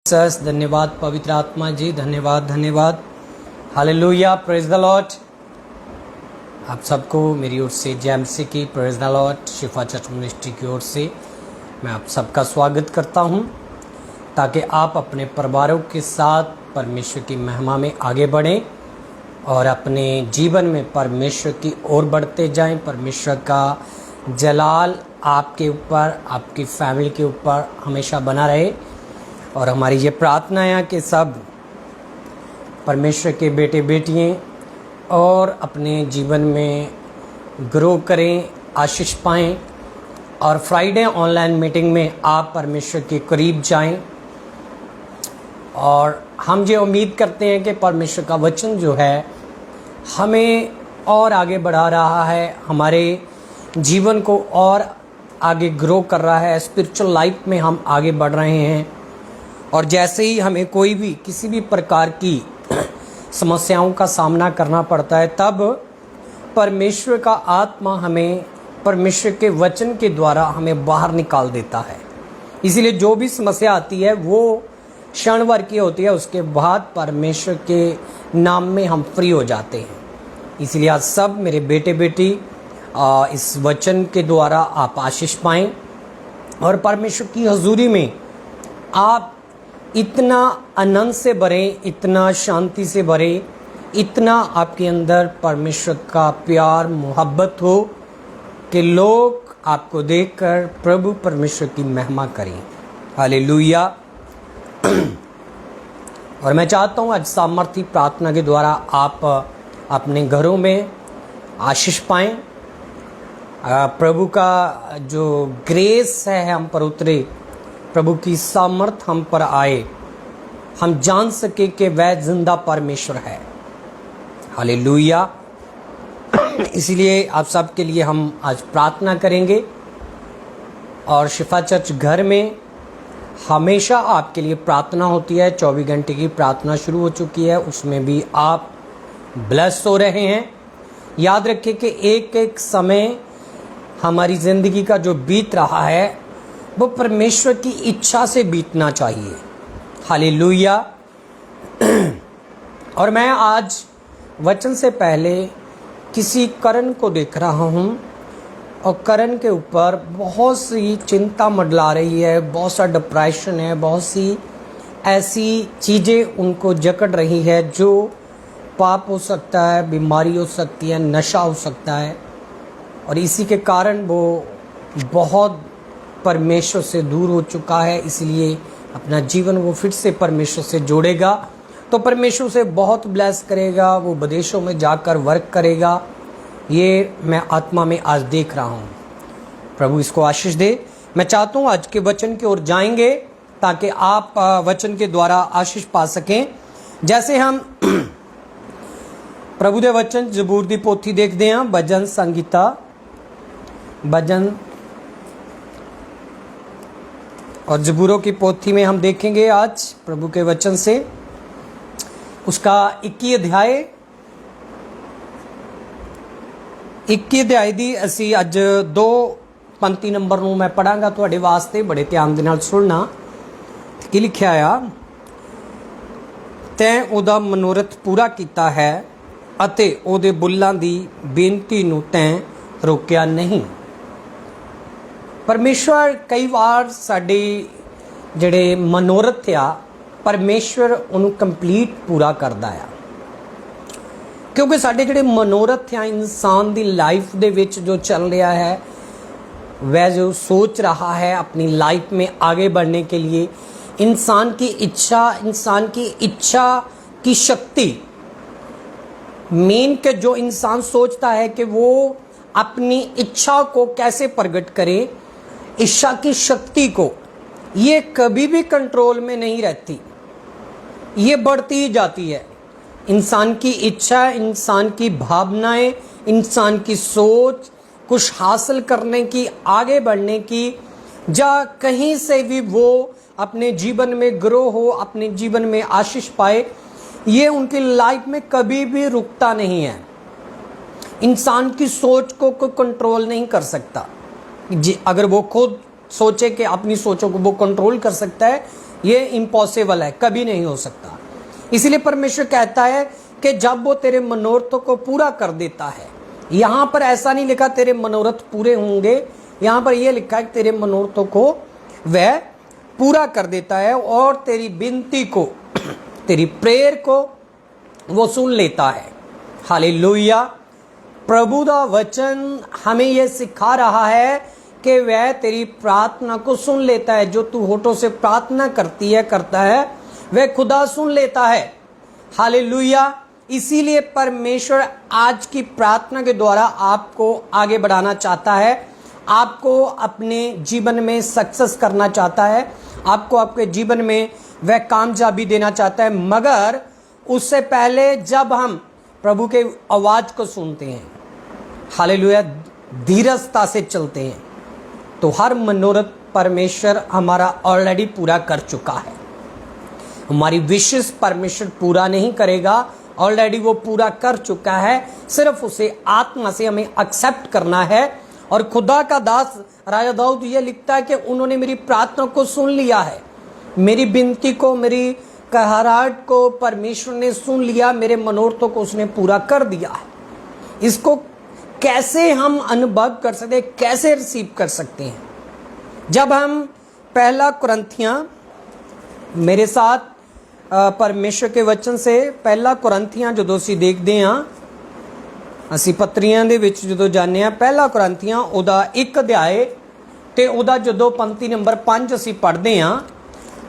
सस धन्यवाद पवित्र आत्मा जी, धन्यवाद धन्यवाद। Hallelujah, praise the Lord. आप सबको मेरी ओर से जेएमसी की praise the Lord Shifa church ministry की ओर से मैं आप सबका स्वागत करता हूं, ताकि आप अपने परिवारों के साथ परमेश्वर की महिमा में आगे बढ़ें और अपने जीवन में परमेश्वर की ओर बढ़ते जाएं। परमेश्वर का जलाल आपके ऊपर, आपकी फैमिली के ऊपर हमेशा बना रहे। और हमारी ये प्रार्थना है कि सब परमेश्वर के बेटे बेटियां और अपने जीवन में ग्रो करें, आशीष पाएं और फ्राइडे ऑनलाइन मीटिंग में आप परमेश्वर के करीब जाएं। और हम ये उम्मीद करते हैं कि परमेश्वर का वचन जो है हमें और आगे बढ़ा रहा है, हमारे जीवन को और आगे ग्रो कर रहा है। स्पिरिचुअल लाइफ में हम आगे बढ़ रहे हैं। और जैसे ही हमें कोई भी किसी भी प्रकार की समस्याओं का सामना करना पड़ता है, तब परमेश्वर का आत्मा हमें परमेश्वर के वचन के द्वारा हमें बाहर निकाल देता है। इसीलिए जो भी समस्या आती है वो क्षण भर की होती है, उसके बाद परमेश्वर के नाम में हम फ्री हो जाते हैं। इसलिए आज सब मेरे बेटे बेटी इस वचन के द्वारा आप आशीष पाएं और परमेश्वर की हजूरी में आप इतना आनंद से भरे, इतना शांति से भरे, इतना आपके अंदर परमेश्वर का प्यार मोहब्बत हो कि लोग आपको देखकर प्रभु परमेश्वर की महिमा करें। हालेलुया। और मैं चाहता हूँ आज सामर्थी प्रार्थना के द्वारा आप अपने घरों में आशीष पाएं। प्रभु का जो ग्रेस है हम पर उतरे, प्रभु की सामर्थ हम पर आए, हम जान सके कि वह जिंदा परमेश्वर है। हालेलुया। इसलिए आप सब के लिए हम आज प्रार्थना करेंगे। और शिफा चर्च घर में हमेशा आपके लिए प्रार्थना होती है। 24 घंटे की प्रार्थना शुरू हो चुकी है, उसमें भी आप ब्लेस हो रहे हैं। याद रखें कि एक एक समय हमारी ज़िंदगी का जो बीत रहा है वो परमेश्वर की इच्छा से बीतना चाहिए। हालेलुया। और मैं आज वचन से पहले किसी करण को देख रहा हूँ और करण के ऊपर बहुत सी चिंता मंडला रही है, बहुत सा डिप्रेशन है, बहुत सी ऐसी चीज़ें उनको जकड़ रही है जो पाप हो सकता है, बीमारी हो सकती है, नशा हो सकता है। और इसी के कारण वो बहुत परमेश्वर से दूर हो चुका है। इसलिए अपना जीवन वो फिर से परमेश्वर से जोड़ेगा तो परमेश्वर से बहुत ब्लेस करेगा, वो विदेशों में जाकर वर्क करेगा। ये मैं आत्मा में आज देख रहा हूँ। प्रभु इसको आशीष दे। मैं चाहता हूँ आज के वचन की ओर जाएंगे ताकि आप वचन के द्वारा आशीष पा सकें। जैसे हम प्रभु दे वचन जबूर दी पोथी देखते हैं, भजन संगीता, भजन और जबूरों की पोथी में हम देखेंगे आज प्रभु के वचन से उसका 21 अध्याय दी असी अज 2 पंक्ति नंबर नूं मैं पढ़ांगा तुहाडे वास्ते। बड़े ध्यान दे नाल सुनना कि लिखिया आ, तैं ओदा मनोरथ पूरा कीता है अते ओदे बुल्लां दी बेनती नूं तैं रोकिया नहीं। परमेश्वर कई बार साडे जिहड़े मनोरथ आ परमेश्वर उन्होंने कंप्लीट पूरा करता है, क्योंकि साडे जिहड़े मनोरथ आ इंसान दी लाइफ दे विच जो चल रहा है, वह जो सोच रहा है अपनी लाइफ में आगे बढ़ने के लिए, इंसान की इच्छा की शक्ति मेन के जो इंसान सोचता है कि वो अपनी इच्छा को कैसे प्रकट करे, इच्छा की शक्ति को, ये कभी भी कंट्रोल में नहीं रहती, ये बढ़ती ही जाती है। इंसान की इच्छा, इंसान की भावनाएं, इंसान की सोच कुछ हासिल करने की, आगे बढ़ने की, या कहीं से भी वो अपने जीवन में ग्रो हो, अपने जीवन में आशीष पाए, ये उनकी लाइफ में कभी भी रुकता नहीं है। इंसान की सोच को कोई कंट्रोल नहीं कर सकता। जी अगर वो खुद सोचे कि अपनी सोचों को वो कंट्रोल कर सकता है, ये इम्पॉसिबल है, कभी नहीं हो सकता। इसलिए परमेश्वर कहता है कि जब वो तेरे मनोरथों को पूरा कर देता है, यहाँ पर ऐसा नहीं लिखा तेरे मनोरथ पूरे होंगे, यहाँ पर यह लिखा है कि तेरे मनोरथों को वह पूरा कर देता है और तेरी विनती को, तेरी प्रेयर को वो सुन लेता है। हालेलुया। प्रभु दा वचन हमें यह सिखा रहा है कि वह तेरी प्रार्थना को सुन लेता है। जो तू होठों से प्रार्थना करती है, करता है, वह खुदा सुन लेता है। हालेलुया। इसीलिए परमेश्वर आज की प्रार्थना के द्वारा आपको आगे बढ़ाना चाहता है, आपको अपने जीवन में सक्सेस करना चाहता है, आपको आपके जीवन में वह कामयाबी देना चाहता है। मगर उससे पहले जब हम प्रभु के आवाज को सुनते हैं, हालेलुया, धीरजता से चलते हैं, तो हर मनोरथ परमेश्वर हमारा ऑलरेडी पूरा कर चुका है। हमारी विशेष परमेश्वर पूरा नहीं करेगा, ऑलरेडी वो पूरा कर चुका है। सिर्फ उसे आत्मा से हमें एक्सेप्ट करना है। और खुदा का दास राजा दाऊद ये लिखता है कि उन्होंने मेरी प्रार्थना को सुन लिया है, मेरी विनती को, मेरी कहराहट को परमेश्वर ने सुन लिया, मेरे मनोरथों को उसने पूरा कर दिया है। इसको कैसे हम अनुभव कर सकते हैं, कैसे रिसीव कर सकते हैं? जब हम पहला कुरिन्थियां, मेरे साथ परमेश्वर के वचन से पहला कुरिन्थियां ਜਦੋਂ ਅਸੀਂ ਦੇਖਦੇ ਹਾਂ, ਅਸੀਂ ਪੱਤਰੀਆਂ ਦੇ ਵਿੱਚ ਜਦੋਂ ਜਾਂਦੇ ਹਾਂ, ਪਹਿਲਾ ਕੁਰਿन्थियां ਉਹਦਾ 1 ਅਧਿਆਏ ਤੇ ਉਹਦਾ ਜਦੋਂ ਪੰਕਤੀ ਨੰਬਰ 5 ਅਸੀਂ ਪੜ੍ਹਦੇ ਹਾਂ,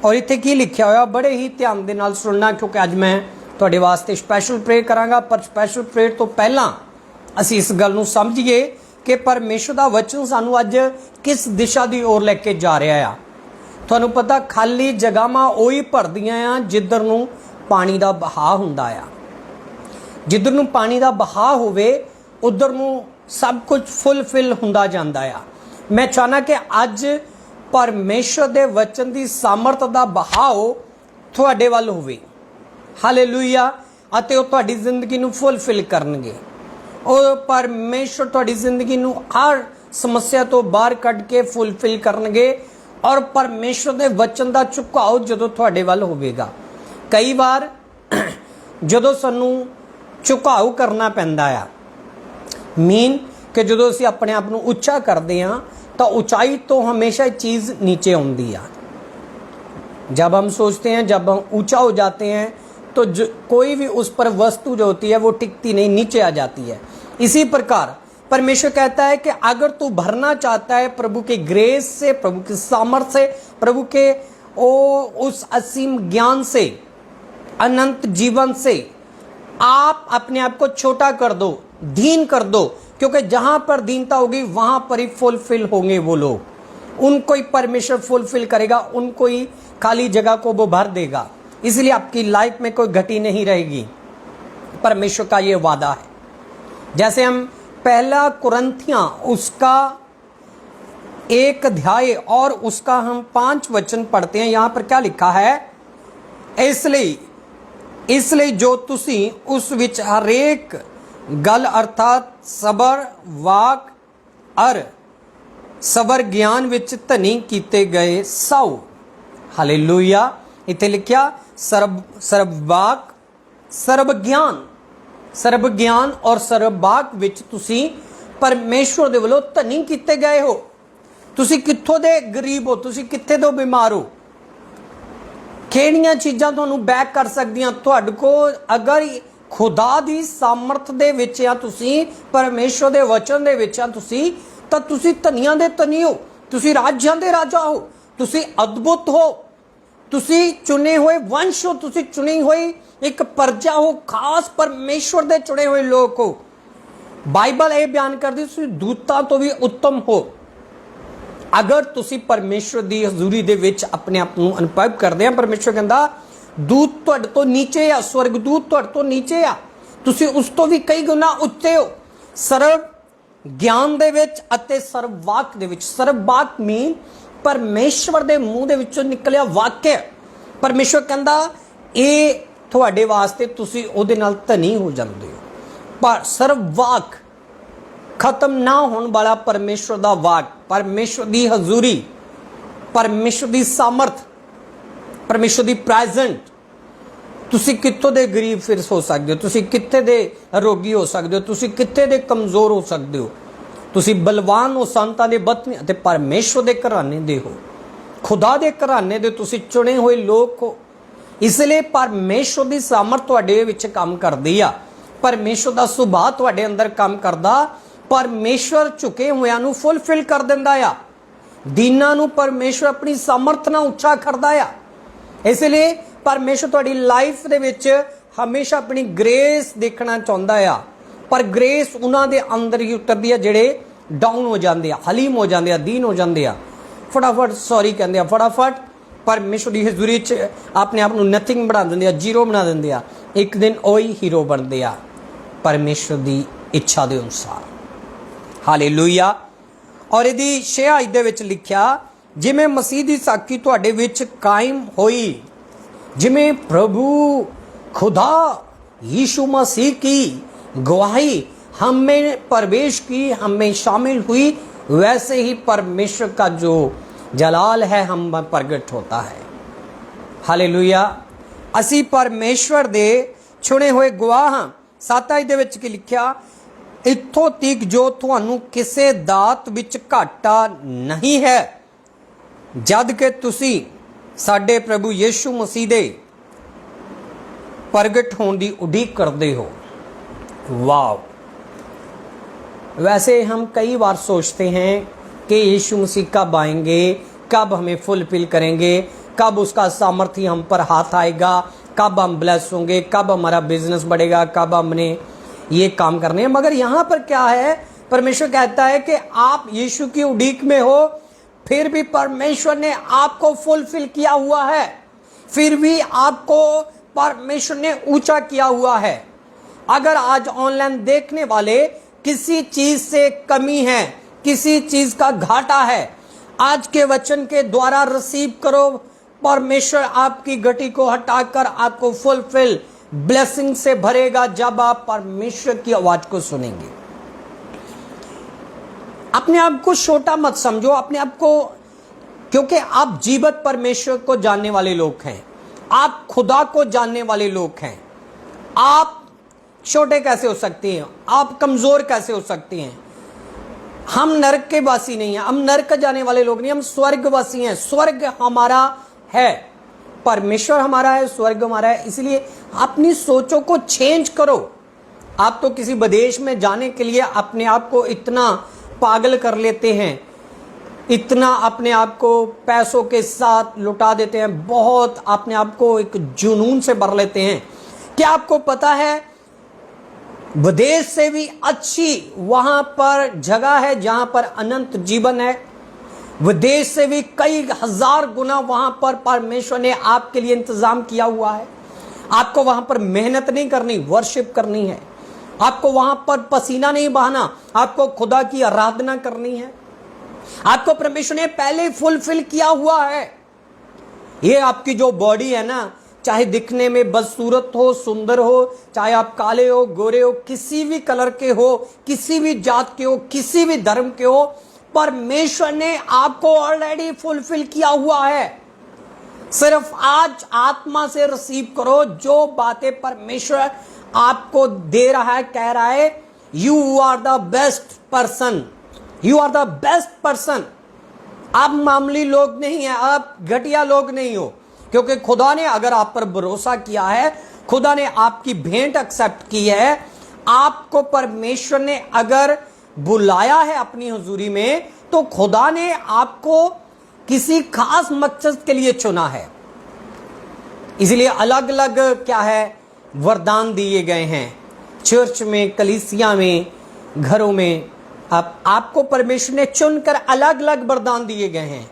ਔਰ ਇੱਥੇ ਕੀ ਲਿਖਿਆ ਹੋਇਆ ਬੜੇ ਹੀ ਧਿਆਨ ਦੇ ਨਾਲ ਸੁਣਨਾ, ਕਿਉਂਕਿ ਅੱਜ ਮੈਂ ਤੁਹਾਡੇ ਵਾਸਤੇ ਸਪੈਸ਼ਲ ਪ੍ਰੇਅਰ ਕਰਾਂਗਾ। ਪਰ ਸਪੈਸ਼ਲ ਪ੍ਰੇਅਰ ਤੋਂ ਪਹਿਲਾਂ ਅਸੀਂ ਇਸ ਗੱਲ ਨੂੰ ਸਮਝੀਏ ਕਿ ਪਰਮੇਸ਼ਰ ਦਾ ਵਚਨ ਸਾਨੂੰ ਅੱਜ ਕਿਸ ਦਿਸ਼ਾ ਦੀ ओर ਲੈ ਕੇ ਜਾ ਰਿਹਾ ਆ। ਤੁਹਾਨੂੰ ਪਤਾ, ਖਾਲੀ ਜਗ੍ਹਾਵਾਂ ਉਹੀ ਭਰਦੀਆਂ ਆ ਜਿੱਧਰ ਨੂੰ ਪਾਣੀ ਦਾ ਬਹਾਅ ਹੁੰਦਾ ਆ। ਜਿੱਧਰ ਨੂੰ ਪਾਣੀ ਦਾ ਬਹਾਅ ਹੋਵੇ ਉਧਰ ਨੂੰ ਸਭ ਕੁਝ ਫੁੱਲਫਿਲ ਹੁੰਦਾ ਜਾਂਦਾ ਆ। ਮੈਂ ਚਾਹਨਾ ਕਿ ਅੱਜ ਪਰਮੇਸ਼ਰ ਦੇ ਵਚਨ ਦੀ ਸਾਮਰਥ ਦਾ ਬਹਾਅ ਤੁਹਾਡੇ ਵੱਲ ਹੋਵੇ। ਹਾਲੇਲੂਇਆ। ਅਤੇ ਉਹ ਤੁਹਾਡੀ ਜ਼ਿੰਦਗੀ ਨੂੰ ਫੁੱਲਫਿਲ ਕਰਨਗੇ। ਉਹ ਪਰਮੇਸ਼ਰ ਤੁਹਾਡੀ ਜ਼ਿੰਦਗੀ ਨੂੰ ਹਰ ਸਮੱਸਿਆ ਤੋਂ ਬਾਹਰ ਕੱਢ ਕੇ ਫੁੱਲਫਿਲ ਕਰਨਗੇ। ਔਰ ਪਰਮੇਸ਼ਰ ਦੇ ਵਚਨ ਦਾ ਝੁਕਾਓ ਜਦੋਂ ਤੁਹਾਡੇ ਵੱਲ ਹੋਵੇਗਾ। ਕਈ ਵਾਰ ਜਦੋਂ ਸਾਨੂੰ ਝੁਕਾਓ ਕਰਨਾ ਪੈਂਦਾ ਆ, ਮੀਨ ਕਿ ਜਦੋਂ ਅਸੀਂ ਆਪਣੇ ਆਪ ਨੂੰ ਉੱਚਾ ਕਰਦੇ ਹਾਂ ਤਾਂ ऊंचाई तो हमेशा चीज़ नीचे आती है। जब हम सोचते हैं, जब हम ऊंचा हो जाते हैं तो कोई भी उस पर वस्तु जो होती है वो टिकती नहीं, नीचे आ जाती है। इसी प्रकार परमेश्वर कहता है कि अगर तू भरना चाहता है प्रभु के ग्रेस से, प्रभु की सामर्थ से, प्रभु के उस असीम ज्ञान से, अनंत जीवन से, आप अपने आप को छोटा कर दो, दीन कर दो, क्योंकि जहां पर दीनता होगी वहां पर ही फुलफिल होंगे वो लोग। उनको ही परमेश्वर फुलफिल करेगा, उनको ही खाली जगह को वो भर देगा। इसलिए आपकी लाइफ में कोई घटी नहीं रहेगी। परमेश्वर का ये वादा है। जैसे हम पहला कुरिन्थियां उसका 1 अध्याय और उसका हम 5 वचन पढ़ते हैं। यहां पर क्या लिखा है? इसलिए जो तुसी उस विच हरेक गल अर्थात सबर, वाक और सबर ज्ञान विच धनी कीते गए सौ। हालेलुया। इत्थे लिखिया सर्ब वाक, सर्ब ज्ञान और सर्ब वाक विच तुसी परमेश्वर दे वल्लों धनी कीते गए हो। तुसी कित्थों दे गरीब हो, तुसी कित्थे तो बीमार हो, किहड़ियां चीज़ां तुहानूं बैक कर सकदियां तुहाडे को अगर खुदा दी सामर्थ दे विच आ, तुसी परमेश्वर दे वचन दे विच आ, तुसी धनियां दे धनी हो, तुसी राजां दे राजा हो, तुसी अद्भुत हो, तुसी चुने हुए वंश हो, तुसी चुनी हुई एक प्रजा हो, खास परमेश्वर दे चुने हुए लोग हो। बाइबल ये बयान करदी तुसी दूतां तो भी उत्तम हो। अगर तुसी परमेश्वर दी हजूरी दे विच अपने आप नूं अनुभव करदे आ, परमेश्वर कहंदा दूत तुहाडे तो नीचे आ, स्वर्गदूत तुहाडे तो नीचे आ, तुसी उस तो भी कई गुना उत्ते हो। सर्व ज्ञान दे विच अते सर्व वाक दे विच। सर्व वाक मीन परमेश्वर दे मुंह दे विचों निकलिया वाक्य। परमेश्वर कहंदा ये तुहाडे वास्ते तुसी उहदे नाल धनी हो जांदे हो। पर सर्व वाक खत्म ना होने वाला परमेश्वर दा वाक, परमेश्वर दी हजूरी, परमेश्वर दी सामर्थ, परमेश्वर दी प्रेजेंट तुसी कित्थों दे गरीब फिर हो सकते हो, तुसी कित्थे दे रोगी हो सकते हो, तुसी कित्थे दे कमज़ोर हो सकते हो, तुसी बलवान हो, संतां दे बतनी ते परमेश्वर दे घराने दे हो, खुदा दे घराने दे तुसी चुने हुए लोग हो। इसलिए परमेश्वर दी सामर्थ तुहाडे विच काम करदी आ, परमेश्वर दा सुभाव तुहाडे अंदर काम करदा। परमेश्वर झुके होयां नूं फुलफिल कर दिंदा आ, दीनां नूं परमेश्वर अपनी सामर्थ नाल उच्चा करदा आ। इसलिए परमेश्वर तुहाडी लाइफ दे विच हमेशा अपनी ग्रेस देखना चाहुंदा आ, पर ग्रेस उन्हां दे अंदर ही उतरदी आ जिहड़े डाउन हो जांदे आ, हलीम हो जांदे आ, दीन हो जांदे आ, फटाफट सॉरी कहंदे आ, फटाफट परमेश्वर की हजूरी च अपने आप को नथिंग बना देंगे, जीरो बना देंगे, एक दिन वही हीरो बनते आ परमेश्वर की इच्छा के अनुसार। हालेलुया। और यदि 6 अध्याय दे विच लिखिया, जिमें मसीह की साखी तुहाडे विच कायम होई, जिमें प्रभु खुदा यीशु मसीह की गवाही हमें प्रवेश की, हमें शामिल हुई, वैसे ही परमेश्वर का जो जलाल है हम प्रगट होता है। हालेलुया। असी परमेश्वर दे चुने हुए गवाह हाँ। 7 अध्याय दे विच की लिखिया, इत्थों तक जो तुहानू किसे दात विच घाटा नहीं है, जद के तुसी साडे प्रभु यीशु मसीह दे प्रगट होने की उड़ीक करते हो। वाह। वैसे हम कई बार सोचते हैं कि यीशु मसीह कब आएंगे, कब हमें फुलफिल करेंगे, कब उसका सामर्थ्य हम पर हाथ आएगा, कब हम ब्लेस होंगे, कब हमारा बिजनेस बढ़ेगा, कब हमने ये काम करने हैं। मगर यहाँ पर क्या है, परमेश्वर कहता है कि आप यीशु की उड़ीक में हो, फिर भी परमेश्वर ने आपको फुलफिल किया हुआ है, फिर भी आपको परमेश्वर ने ऊंचा किया हुआ है। अगर आज ऑनलाइन देखने वाले किसी चीज से कमी है, किसी चीज का घाटा है, आज के वचन के द्वारा रिसीव करो, परमेश्वर आपकी गति को हटाकर आपको फुलफिल ब्लेसिंग से भरेगा जब आप परमेश्वर की आवाज को सुनेंगे। अपने आप को छोटा मत समझो, अपने आप को, क्योंकि आप जीवित परमेश्वर को जानने वाले लोग हैं, आप खुदा को जानने वाले लोग हैं। आप छोटे कैसे हो सकते हैं, आप कमजोर कैसे हो सकते हैं। हम नरक के वासी नहीं हैं, हम नरक जाने वाले लोग नहीं, हम स्वर्गवासी हैं। स्वर्ग हमारा है, परमेश्वर हमारा है, स्वर्ग हमारा है। इसलिए अपनी सोचों को चेंज करो। आप तो किसी विदेश में जाने के लिए अपने आप को इतना पागल कर लेते हैं, इतना अपने आप को पैसों के साथ लुटा देते हैं, बहुत अपने आप को एक जुनून से भर लेते हैं। क्या आपको पता है विदेश से भी अच्छी वहां पर जगह है जहां पर अनंत जीवन है। विदेश से भी कई हजार गुना वहां पर परमेश्वर ने आपके लिए इंतजाम किया हुआ है। आपको वहां पर मेहनत नहीं करनी, वर्शिप करनी है। आपको वहां पर पसीना नहीं बहाना, आपको खुदा की आराधना करनी है। आपको परमेश्वर ने पहले फुलफिल किया हुआ है। ये आपकी जो बॉडी है ना, चाहे दिखने में बदसूरत हो, सुंदर हो, चाहे आप काले हो, गोरे हो, किसी भी कलर के हो, किसी भी जात के हो, किसी भी धर्म के हो, परमेश्वर ने आपको ऑलरेडी फुलफिल किया हुआ है। सिर्फ आज आत्मा से रिसीव करो जो बातें परमेश्वर आपको दे रहा है, कह रहा है, you are the best person, you are the best person. आप मामूली लोग नहीं है, आप घटिया लोग नहीं हो, क्योंकि खुदा ने अगर आप पर भरोसा किया है, खुदा ने आपकी भेंट एक्सेप्ट की है, आपको परमेश्वर ने अगर बुलाया है अपनी हुजूरी में, तो खुदा ने आपको किसी खास मकसद के लिए चुना है। इसलिए अलग अलग क्या है वरदान दिए गए हैं, चर्च में, कलीसिया में, घरों में। आपको परमेश्वर ने चुनकर अलग अलग वरदान दिए गए हैं।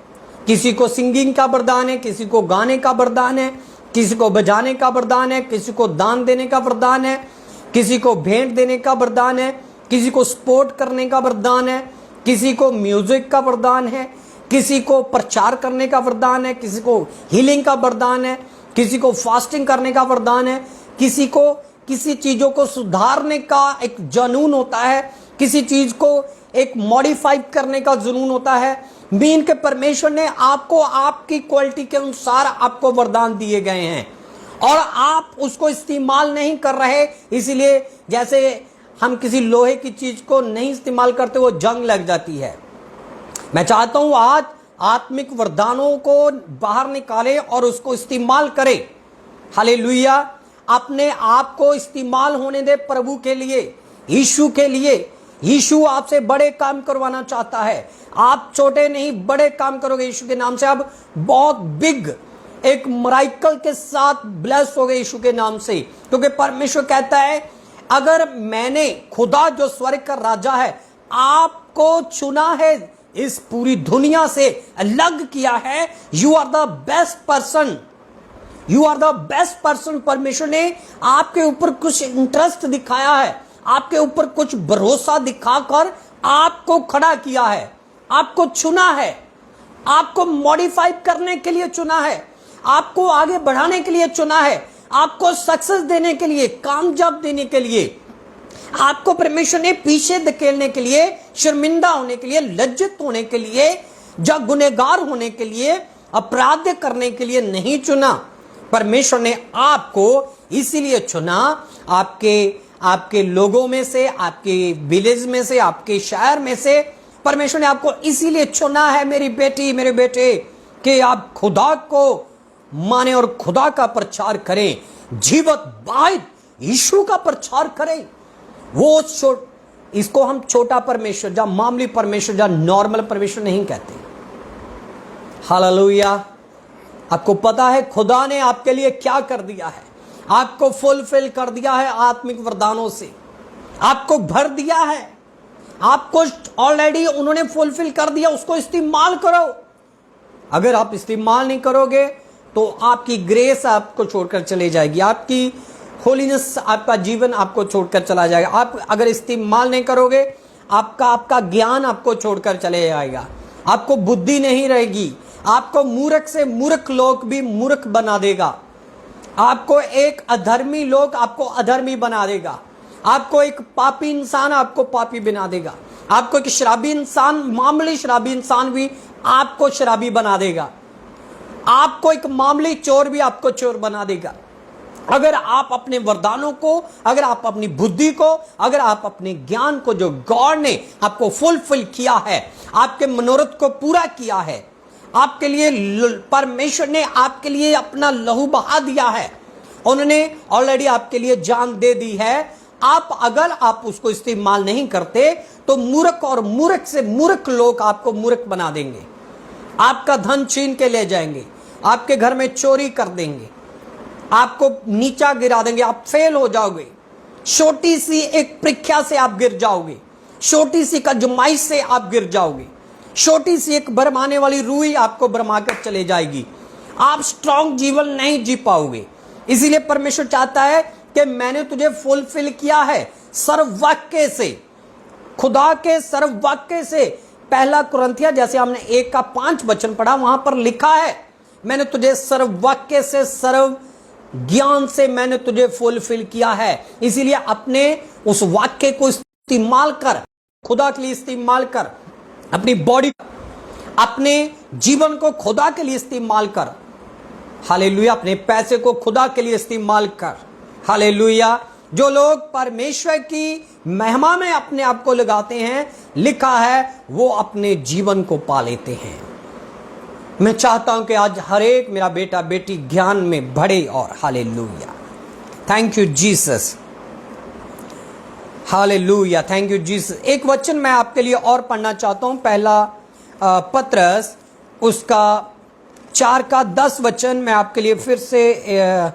किसी को सिंगिंग का वरदान है, किसी को गाने का वरदान है, किसी को बजाने का वरदान है, किसी को दान देने का वरदान है, किसी को भेंट देने का वरदान है, किसी को सपोर्ट करने का वरदान है, किसी को म्यूजिक का वरदान है, किसी को प्रचार करने का वरदान है, किसी को हीलिंग का वरदान है, किसी को फास्टिंग करने का वरदान है, किसी को किसी चीजों को सुधारने का एक जुनून होता है, किसी चीज को एक मॉडिफाई करने का जुनून होता है। मीन के परमेश्वर ने आपको आपकी क्वालिटी के अनुसार आपको वरदान दिए गए हैं और आप उसको इस्तेमाल नहीं कर रहे। इसीलिए जैसे हम किसी लोहे की चीज को नहीं इस्तेमाल करते, वो जंग लग जाती है। मैं चाहता हूं आज आत्मिक वरदानों को बाहर निकाले और उसको इस्तेमाल करें। हालेलुया। अपने आप को इस्तेमाल होने दे प्रभु के लिए, यीशु के लिए। यीशु आपसे बड़े काम करवाना चाहता है। आप छोटे नहीं बड़े काम करोगे यीशु के नाम से। आप बहुत बिग एक मिरेकल के साथ ब्लेस हो गए यीशु के नाम से, क्योंकि परमेश्वर कहता है अगर मैंने खुदा जो स्वर्ग का राजा है आपको चुना है, इस पूरी दुनिया से अलग किया है, you are the best person, you are the best person. परमेश्वर ने आपके ऊपर कुछ इंटरेस्ट दिखाया है, आपके ऊपर कुछ भरोसा दिखाकर आपको खड़ा किया है, आपको चुना है, आपको मॉडिफाई करने के लिए चुना है, आपको आगे बढ़ाने के लिए चुना है, आपको सक्सेस देने के लिए, कामयाब देने के लिए। आपको परमेश्वर ने पीछे धकेलने के लिए, शर्मिंदा होने के लिए, लज्जित होने के लिए, जब गुनहगार होने के लिए, अपराध करने के लिए नहीं चुना। परमेश्वर ने आपको इसीलिए चुना, आपके लोगों में से, आपके विलेज में से, आपके शहर में से परमेश्वर ने आपको इसीलिए चुना है मेरी बेटी, मेरे बेटे, कि आप खुदा को माने और खुदा का प्रचार करें, जीवत वाहिद यीशु का प्रचार करें। वो इसको हम छोटा परमेश्वर या मामूली परमेश्वर या नॉर्मल परमेश्वर नहीं कहते। हालेलुया। आपको पता है खुदा ने आपके लिए क्या कर दिया है, आपको फुलफिल कर दिया है आत्मिक वरदानों से, आपको भर दिया है, आपको ऑलरेडी उन्होंने फुलफिल कर दिया। उसको इस्तेमाल करो। अगर आप इस्तेमाल नहीं करोगे तो आपकी ग्रेस आपको छोड़कर चले जाएगी, आपकी होलीनेस, आपका जीवन आपको छोड़कर चला जाएगा। आप अगर इस्तेमाल नहीं करोगे, आपका ज्ञान आपको छोड़कर चले जाएगा, आपको बुद्धि नहीं रहेगी, आपको मूर्ख से मूर्ख लोग भी मूर्ख बना देगा, आपको एक अधर्मी लोग आपको अधर्मी बना देगा, आपको एक पापी इंसान आपको पापी बना देगा, आपको एक शराबी इंसान, मामूली शराबी इंसान भी आपको शराबी बना देगा, आपको एक मामूली चोर भी आपको चोर बना देगा। अगर आप अपने वरदानों को, अगर आप अपनी बुद्धि को, अगर आप अपने ज्ञान को जो गॉड ने आपको फुलफिल किया है, आपके मनोरथ को पूरा किया है, आपके लिए परमेश्वर ने आपके लिए अपना लहू बहा दिया है, उन्होंने ऑलरेडी आपके लिए जान दे दी है। अगर आप उसको इस्तेमाल नहीं करते तो मूर्ख और मूर्ख से मूर्ख लोग आपको मूर्ख बना देंगे, आपका धन छीन के ले जाएंगे, आपके घर में चोरी कर देंगे, आपको नीचा गिरा देंगे, आप फेल हो जाओगे, छोटी सी एक परीक्षा से आप गिर जाओगे, छोटी सी आजमाइश से आप गिर जाओगे, छोटी सी एक भरमाने वाली रूई आपको भरमा कर चले जाएगी, आप स्ट्रांग जीवन नहीं जी पाओगे। इसीलिए परमेश्वर चाहता है कि मैंने तुझे फुलफिल किया है सर्ववाक्य से, खुदा के सर्ववाक्य से। पहला कुरिन्थियों जैसे हमने 1:5 पढ़ा, वहां पर लिखा है मैंने तुझे सर्ववाक्य से, सर्व ज्ञान से मैंने तुझे फुलफिल किया है। इसीलिए अपने उस वाक्य को इस्तेमाल कर, खुदा के लिए इस्तेमाल कर, अपनी बॉडी, अपने जीवन को खुदा के लिए इस्तेमाल कर। हालेलुया। अपने पैसे को खुदा के लिए इस्तेमाल कर। हालेलुया। जो लोग परमेश्वर की महिमा में अपने आप को लगाते हैं, लिखा है वो अपने जीवन को पा लेते हैं। मैं चाहता हूं कि आज हर एक मेरा बेटा बेटी ज्ञान में बढ़े और hallelujah. Thank you Jesus. Hallelujah. Thank you Jesus. एक वचन मैं आपके लिए और पढ़ना चाहता हूं, पहला पत्रस उसका 4:10 वचन मैं आपके लिए फिर से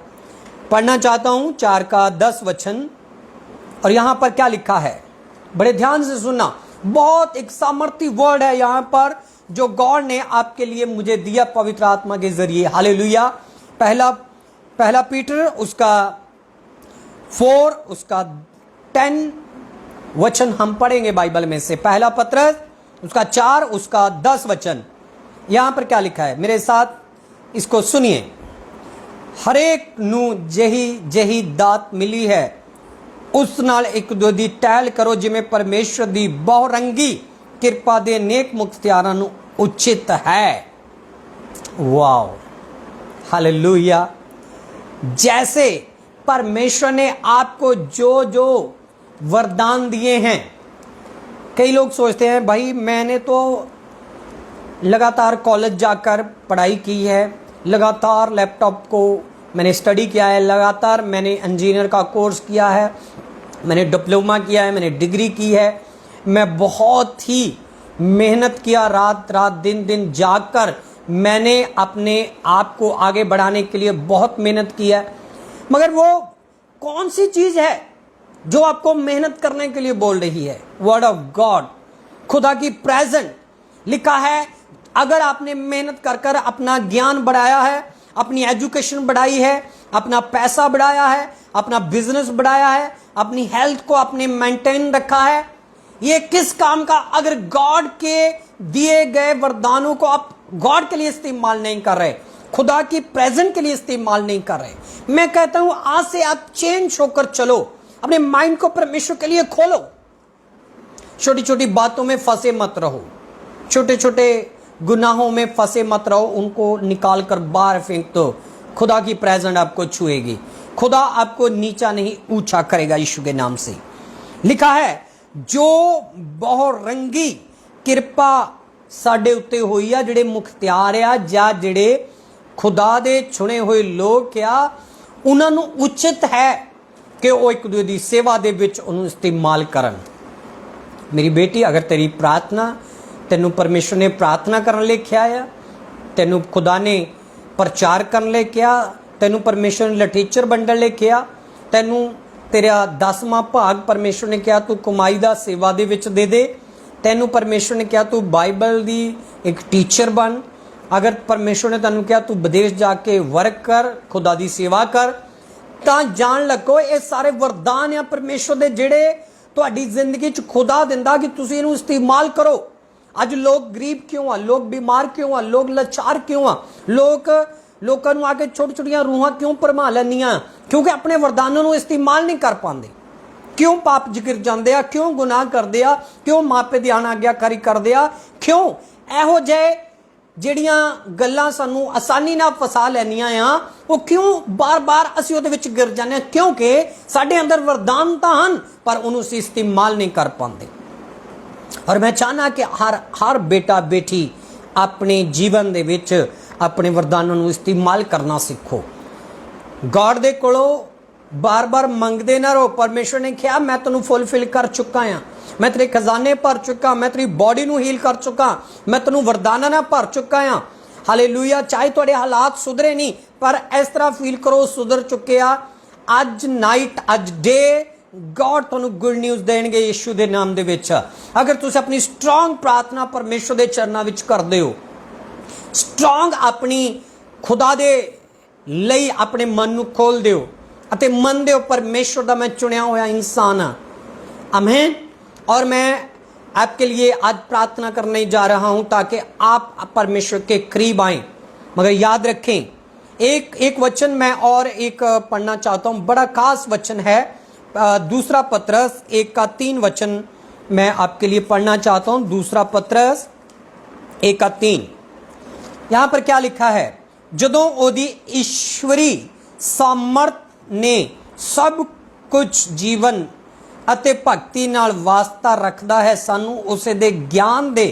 पढ़ना चाहता हूं, 4:10 वचन। और यहां पर क्या लिखा है, बड़े ध्यान से सुनना, बहुत एक सामर्थी वर्ड है यहां पर जो गॉड ने आपके लिए मुझे दिया पवित्र आत्मा के जरिए। हालेलुया। पहला पीटर उसका 4 उसका 10 वचन हम पढ़ेंगे बाइबल में से। पहला पत्रस उसका 4 उसका 10 वचन। यहां पर क्या लिखा है, मेरे साथ इसको सुनिए। हरेक नू जही दात मिली है, उस नाल एक दो दी टहल करो, जिमें परमेश्वर दी बहुरंगी किरपा दे नेक मुख्तियारां नू उचित है। Wow, hallelujah. जैसे परमेश्वर ने आपको जो जो वरदान दिए हैं, कई लोग सोचते हैं भाई मैंने तो लगातार कॉलेज जाकर पढ़ाई की है, लगातार लैपटॉप को मैंने स्टडी किया है, लगातार मैंने इंजीनियर का कोर्स किया है, मैंने डिप्लोमा किया है, मैंने डिग्री की है, मैं बहुत ही मेहनत किया, रात रात दिन दिन जागकर मैंने अपने आप को आगे बढ़ाने के लिए बहुत मेहनत की है। मगर वो कौन सी चीज है जो आपको मेहनत करने के लिए बोल रही है? वर्ड ऑफ गॉड, खुदा की प्रेजेंट। लिखा है अगर आपने मेहनत कर कर अपना ज्ञान बढ़ाया है, अपनी एजुकेशन बढ़ाई है, अपना पैसा बढ़ाया है, अपना बिजनेस बढ़ाया है, अपनी हेल्थ को आपने मेंटेन रखा है, ये किस काम का? अगर गॉड के दिए गए वरदानों को आप गॉड के लिए इस्तेमाल नहीं कर रहे, खुदा की प्रेजेंट के लिए इस्तेमाल नहीं कर रहे, मैं कहता हूं आज से आप चेंज होकर चलो, अपने माइंड को परमेश्वर के लिए खोलो। छोटी छोटी बातों में फंसे मत रहो, छोटे छोटे गुनाहों में फंसे मत रहो, उनको निकाल कर बाहर फेंक दो। खुदा की प्रेजेंट आपको छुएगी, खुदा आपको नीचा नहीं ऊंचा करेगा यीशु के नाम से। लिखा है जो बहुरंगी किरपा साडे उत्ते होई आ, जिहड़े मुख्तियार आ ਜਾਂ ਜਿਹੜੇ खुदा ਦੇ चुने हुए लोग आ, उन्हां नूं उचित है कि वो एक दूजे की सेवा दे विच उन्हें इस्तेमाल करन। मेरी बेटी, अगर तेरी प्रार्थना, तेनू परमेश्वर ने प्रार्थना करने लिए किया है, तेनू खुदा ने प्रचार करने लिए किया, तेनू परमेश्वर ने लटीचर बंडण लिए किया, तेनू तेरा 10वां भाग परमेश्वर ने कहा तू कमाई दा सेवा दे विच दे दे, तेनू परमेश्वर ने कहा तू बाइबल दी एक टीचर बन, अगर परमेश्वर ने तेनू कहा तू विदेश जाके वर्क कर, खुदा दी सेवा कर, ਤਾਂ ਜਾਣ ਲੱਗੋ ਇਹ ਸਾਰੇ ਵਰਦਾਨ ਆ ਪਰਮੇਸ਼ਵਰ ਦੇ ਜਿਹੜੇ ਤੁਹਾਡੀ ਜ਼ਿੰਦਗੀ 'ਚ ਖੁਦਾ ਦਿੰਦਾ ਕਿ ਤੁਸੀਂ ਇਹਨੂੰ ਇਸਤੇਮਾਲ ਕਰੋ। ਅੱਜ ਲੋਕ ਗਰੀਬ ਕਿਉਂ ਆ, ਲੋਕ ਬਿਮਾਰ ਕਿਉਂ ਆ, ਲੋਕ ਲਾਚਾਰ ਕਿਉਂ ਆ, ਲੋਕਾਂ ਨੂੰ ਆ ਕੇ ਛੋਟੀ ਛੋਟੀਆਂ ਰੂਹਾਂ ਕਿਉਂ ਭਰਮਾ ਲੈਂਦੀਆਂ? ਕਿਉਂਕਿ ਆਪਣੇ ਵਰਦਾਨਾਂ ਨੂੰ ਇਸਤੇਮਾਲ ਨਹੀਂ ਕਰ ਪਾਉਂਦੇ। ਕਿਉਂ ਪਾਪ 'ਚ ਗਿਰ ਜਾਂਦੇ ਆ, ਕਿਉਂ ਗੁਨਾਹ ਕਰਦੇ ਆ, ਕਿਉਂ ਮਾਪੇ ਦੀ ਅਣਆਗਿਆਕਾਰੀ ਕਰਦੇ ਆ, ਕਿਉਂ ਇਹੋ ਜਿਹੇ ਜਿਹੜੀਆਂ ਗੱਲਾਂ ਸਾਨੂੰ ਆਸਾਨੀ ਨਾਲ ਫਸਾ ਲੈਣੀਆਂ ਆ, ਉਹ ਕਿਉਂ ਬਾਰ-ਬਾਰ ਅਸੀਂ ਉਹਦੇ ਵਿੱਚ ਗਿਰ ਜਾਂਦੇ ਹਾਂ? ਕਿਉਂਕਿ ਸਾਡੇ ਅੰਦਰ ਵਰਦਾਨ ਤਾਂ ਹਨ ਪਰ ਉਹਨੂੰ ਅਸੀਂ ਇਸਤੇਮਾਲ ਨਹੀਂ ਕਰ ਪਾਉਂਦੇ। ਔਰ ਮੈਂ ਚਾਹਨਾ ਕਿ ਹਰ ਬੇਟਾ ਬੇਟੀ ਆਪਣੇ ਜੀਵਨ ਦੇ ਵਿੱਚ ਆਪਣੇ ਵਰਦਾਨਾਂ ਨੂੰ ਇਸਤੇਮਾਲ ਕਰਨਾ ਸਿੱਖੋ। ਗॉड ਦੇ ਕੋਲੋਂ बार-बार मंगते ना रहो। परमेश्वर ने कहा मैं तेनू फुलफिल कर चुका हाँ, मैं तेरे खजाने भर चुका, मैं तेरी बॉडी नू हील कर चुका, मैं तेनू वरदाना ना भर चुका हाँ। हालेलुया। चाहे थोड़े हालात सुधरे नहीं पर इस तरह फील करो सुधर चुके आ। अज नाइट अज डे गॉड तुहानू गुड न्यूज़ देणगे यीशु दे नाम दे विच। अगर तुसीं अपनी स्ट्रॉन्ग प्रार्थना परमेश्वर दे चरनां विच करदे हो, स्ट्रॉन्ग अपनी खुदा दे लई अपने मन नू खोलदे हो अते मनदे हो परमेश्वर दा मैं चुनिया हुआ इंसान हाँ। आमीन। और मैं आपके लिए आज प्रार्थना करने जा रहा हूँ ताकि आप परमेश्वर के करीब आएं। मगर याद रखें एक वचन मैं और एक पढ़ना चाहता हूँ, बड़ा खास वचन है। दूसरा पत्रस 1:3 वचन मैं आपके लिए पढ़ना चाहता हूँ। दूसरा पत्रस 1:3 यहाँ पर क्या लिखा है? जदों ओदी ईश्वरी सामर्थ ने सब कुछ जीवन ਅਤੇ ਭਗਤੀ ਨਾਲ ਵਾਸਤਾ ਰੱਖਦਾ ਹੈ, ਸਾਨੂੰ ਉਸੇ ਦੇ ਗਿਆਨ ਦੇ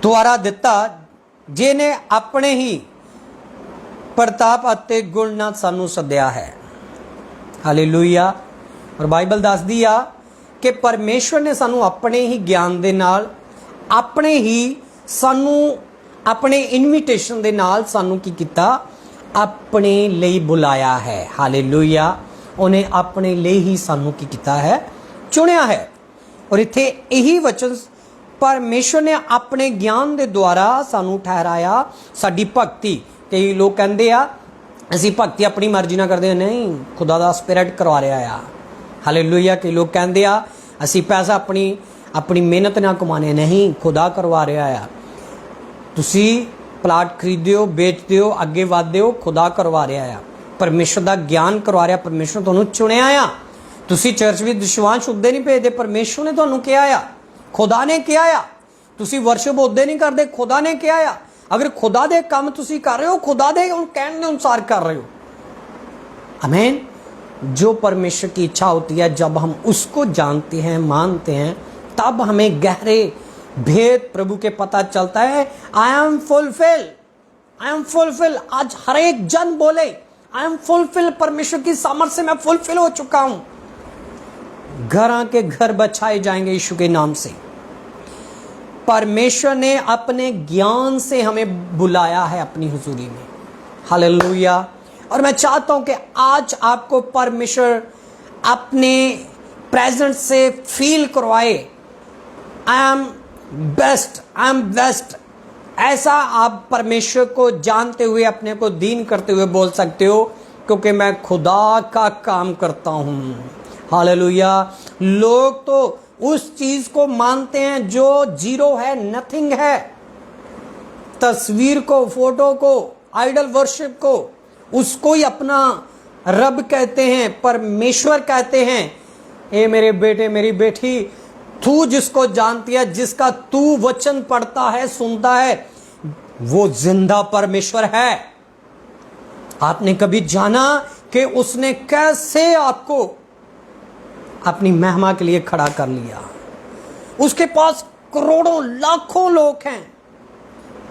ਦੁਆਰਾ ਦਿੱਤਾ ਜਿਹਨੇ ਆਪਣੇ ਹੀ ਪ੍ਰਤਾਪ ਅਤੇ ਗੁਣ ਨਾਲ ਸਾਨੂੰ ਸੱਦਿਆ ਹੈ। ਹਾਲੇਲੂਇਆ। ਔਰ ਬਾਈਬਲ ਦੱਸਦੀ ਆ ਕਿ ਪਰਮੇਸ਼ਵਰ ਨੇ ਸਾਨੂੰ ਆਪਣੇ ਹੀ ਗਿਆਨ ਦੇ ਨਾਲ, ਆਪਣੇ ਹੀ ਸਾਨੂੰ ਆਪਣੇ ਇਨਵੀਟੇਸ਼ਨ ਦੇ ਨਾਲ ਸਾਨੂੰ ਕੀ ਕੀਤਾ? ਆਪਣੇ ਲਈ ਬੁਲਾਇਆ ਹੈ। ਹਾਲੇਲੂਇਆ। ਉਹਨੇ ਆਪਣੇ ਲਈ ਹੀ ਸਾਨੂੰ ਕੀ ਕੀਤਾ ਹੈ? ਚੁਣਿਆ ਹੈ। ਔਰ ਇੱਥੇ ਇਹੀ ਵਚਨ ਪਰਮੇਸ਼ਵਰ ਨੇ ਆਪਣੇ ਗਿਆਨ ਦੇ ਦੁਆਰਾ ਸਾਨੂੰ ਠਹਿਰਾਇਆ। ਸਾਡੀ ਭਗਤੀ, ਕਈ ਲੋਕ ਕਹਿੰਦੇ ਆ ਅਸੀਂ ਭਗਤੀ ਆਪਣੀ ਮਰਜ਼ੀ ਨਾਲ ਕਰਦੇ ਹਾਂ, ਨਹੀਂ, ਖੁਦਾ ਦਾ ਸਪਿਰਿਟ ਕਰਵਾ ਰਿਹਾ ਆ। ਹਾਲੇਲੂਇਆ। ਕਈ ਲੋਕ ਕਹਿੰਦੇ ਆ ਅਸੀਂ ਪੈਸਾ ਆਪਣੀ ਮਿਹਨਤ ਨਾਲ ਕਮਾਣੇ, ਨਹੀਂ, ਖੁਦਾ ਕਰਵਾ ਰਿਹਾ ਆ। ਤੁਸੀਂ ਪਲਾਟ ਖਰੀਦਦੇ ਹੋ, ਵੇਚਦੇ ਹੋ, ਅੱਗੇ ਵਧਦੇ ਹੋ, ਖੁਦਾ ਕਰਵਾ ਰਿਹਾ ਆ। परमेश्वर का ज्ञान करवा रहा। परमेश्वर तुहानू चुनिया आ। तुसी चर्च में विश्वास उदे नहीं भेजते, परमेश्वर ने तुहानू कहा आ, खुदा ने कहा आ। ਤੁਸੀਂ ਵਰਸ਼ਿਪ ਉਹਦੇ ਨਹੀਂ ਕਰਦੇ, ਖੁਦਾ ਨੇ ਕਿਹਾ ਆ। ਅਗਰ ਖੁਦਾ ਦੇ ਕੰਮ ਤੁਸੀਂ ਕਰ ਰਹੇ ਹੋ, ਖੁਦਾ ਦੇ ਕਹਿਣ ਦੇ अनुसार कर रहे हो। आमीन। जो परमेश्वर की इच्छा होती है, जब हम उसको जानते हैं, मानते हैं, तब हमें गहरे भेद प्रभु के पता चलता है। I am fulfil, I am fulfil. आज हर एक जन बोले आई एम फुलफिल, परमेश्वर की सामर्थ्य से मैं फुलफिल हो चुका हूं। घर के घर बचाए जाएंगे यीशु के नाम से। परमेश्वर ने अपने ज्ञान से हमें बुलाया है अपनी हुजूरी में। हालेलुया। और मैं चाहता हूं कि आज आपको परमेश्वर अपने प्रेजेंस से फील करवाए। I am best, I am best. ऐसा आप परमेश्वर को जानते हुए, अपने को दीन करते हुए बोल सकते हो, क्योंकि मैं खुदा का काम करता हूं। हालेलुया। लोग तो उस चीज को मानते हैं जो जीरो है, नथिंग है। तस्वीर को, फोटो को, आइडल वर्शिप को, उसको ही अपना रब कहते हैं, परमेश्वर कहते हैं। ए मेरे बेटे, मेरी बेटी, तू जिसको जानती है, जिसका तू वचन पढ़ता है, सुनता है, वो जिंदा परमेश्वर है। आपने कभी जाना कि उसने कैसे आपको अपनी महिमा के लिए खड़ा कर लिया? उसके पास करोड़ों लाखों लोग हैं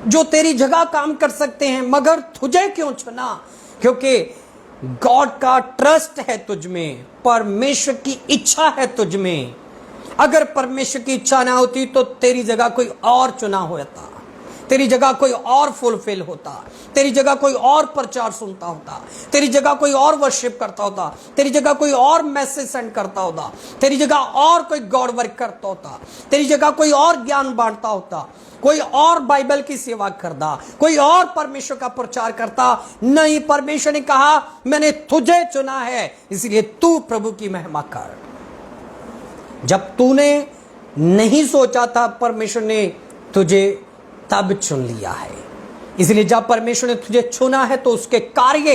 जो तेरी जगह काम कर सकते हैं, मगर तुझे क्यों चुना? क्योंकि गॉड का ट्रस्ट है तुझ में, परमेश्वर की इच्छा है तुझ में। अगर परमेश्वर की इच्छा ना होती तो तेरी जगह कोई और चुना होता, तेरी जगह कोई और फुलफिल होता, तेरी जगह कोई और प्रचार सुनता होता, तेरी जगह कोई और वर्शिप करता होता, तेरी जगह कोई और मैसेज सेंड करता होता, तेरी जगह और कोई गॉड वर्क करता होता, तेरी जगह कोई और ज्ञान बांटता होता, कोई और बाइबल की सेवा करता, कोई और परमेश्वर का प्रचार करता। नहीं, परमेश्वर ने कहा मैंने तुझे चुना है, इसलिए तू प्रभु की महिमा कर। जब तूने नहीं सोचा था, परमेश्वर ने तुझे तब चुन लिया है। इसलिए जब परमेश्वर ने तुझे चुना है तो उसके कार्य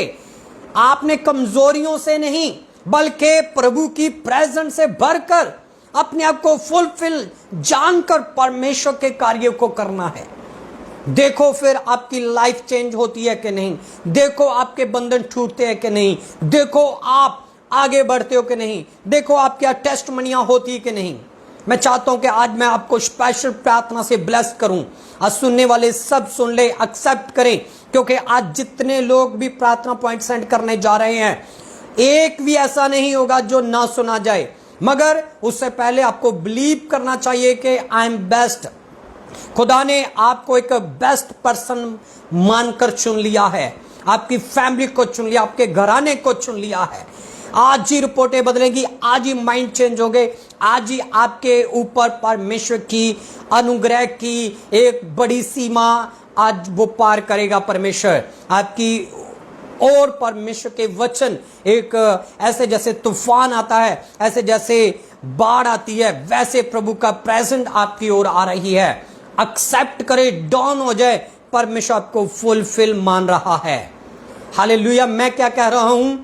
आपने कमजोरियों से नहीं, बल्कि प्रभु की प्रेजेंस से भरकर अपने आप को फुलफिल जानकर परमेश्वर के कार्यों को करना है। देखो फिर आपकी लाइफ चेंज होती है कि नहीं, देखो आपके बंधन टूटते हैं कि नहीं, देखो आप आगे बढ़ते हो कि नहीं, देखो आपकी टेस्टमनियां होती है कि नहीं। मैं चाहता हूं कि आज मैं आपको स्पेशल प्रार्थना से ब्लेस करूं। आज सुनने वाले सब सुन ले, एक्सेप्ट करें, क्योंकि आज जितने लोग भी प्रार्थना पॉइंट सेंड करने जा रहे हैं, एक भी ऐसा नहीं होगा जो ना सुना जाए। मगर उससे पहले आपको बिलीव करना चाहिए कि आई एम बेस्ट। खुदा ने आपको एक बेस्ट पर्सन मानकर चुन लिया है, आपकी फैमिली को चुन लिया, आपके घराने को चुन लिया है। आज ही रिपोर्टें बदलेंगी, आज ही माइंड चेंज होंगे, आज ही आपके ऊपर परमेश्वर की अनुग्रह की एक बड़ी सीमा आज वो पार करेगा परमेश्वर आपकी। और परमेश्वर के वचन एक ऐसे जैसे तूफान आता है, ऐसे जैसे बाढ़ आती है, वैसे प्रभु का प्रेजेंट आपकी ओर आ रही है। एक्सेप्ट करे, डॉन हो जाए, परमेश्वर आपको फुलफिल मान रहा है। हालेलुया। मैं क्या कह रहा हूं,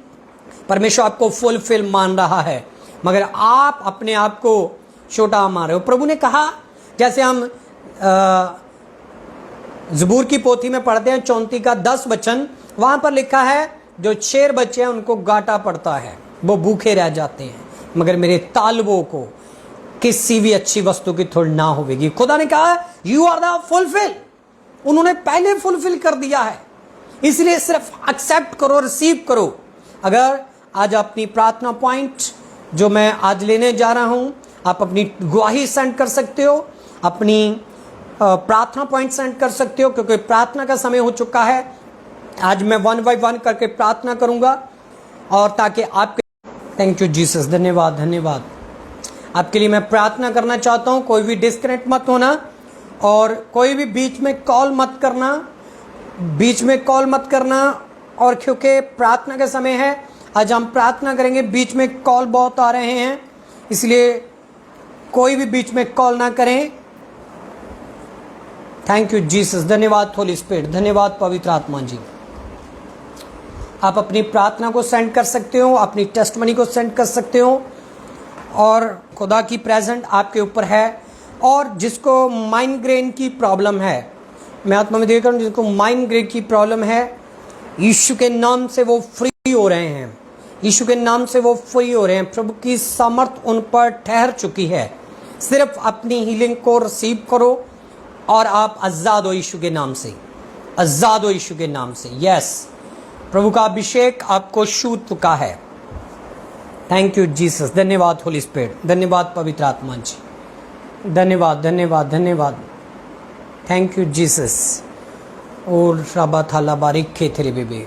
परमेश्वर आपको फुलफिल मान रहा है, मगर आप अपने आप को छोटा मान रहे हो। प्रभु ने कहा, जैसे हम ज़बूर की पोथी में पढ़ते हैं 34 का 10 वचन, वहां पर लिखा है जो शेर बच्चे हैं उनको घाटा पड़ता है, वो भूखे रह जाते हैं, मगर मेरे तालबों को किसी भी अच्छी वस्तु की थोड़ी ना होगी। खुदा ने कहा यू आर द फुलफिल, उन्होंने पहले फुलफिल कर दिया है, इसलिए सिर्फ एक्सेप्ट करो, रिसीव करो। अगर आज अपनी प्रार्थना पॉइंट जो मैं आज लेने जा रहा हूं, आप अपनी गवाही सेंड कर सकते हो, अपनी प्रार्थना पॉइंट सेंड कर सकते हो, क्योंकि प्रार्थना का समय हो चुका है। आज मैं 1 बाय 1 करके प्रार्थना करूंगा, और ताकि आपके थैंक यू जीसस, धन्यवाद धन्यवाद। आपके लिए मैं प्रार्थना करना चाहता हूं, कोई भी डिस्कनेक्ट मत होना, और कोई भी बीच में कॉल मत करना, बीच में कॉल मत करना। और क्योंकि प्रार्थना का समय है, आज हम प्रार्थना करेंगे, बीच में कॉल बहुत आ रहे हैं, इसलिए कोई भी बीच में कॉल ना करें। थैंक यू जीसस, धन्यवाद होली स्पिरिट, धन्यवाद पवित्र आत्मा जी। आप अपनी प्रार्थना को सेंड कर सकते हो, अपनी टेस्टमनी को सेंड कर सकते हो, और खुदा की प्रेजेंट आपके ऊपर है। और जिसको माइग्रेन की प्रॉब्लम है, मैं आत्मा में देख रहा हूँ जिसको माइग्रेन की प्रॉब्लम है, यीशु के नाम से वो फ्री हो रहे हैं, यीशु के नाम से वो फ्री हो रहे हैं। प्रभु की सामर्थ उन पर ठहर चुकी है। सिर्फ अपनी हीलिंग को रिसीव करो और आप आजाद हो यीशु के नाम से, आजाद हो यीशु के नाम से। यस, प्रभु का अभिषेक आपको छू चुका है। Thank you Jesus. धन्यवाद होली स्पिरिट, धन्यवाद पवित्र आत्मा जी, धन्यवाद धन्यवाद धन्यवाद। Thank you Jesus. और राबा थाला बारिक खे तेरे बेबे।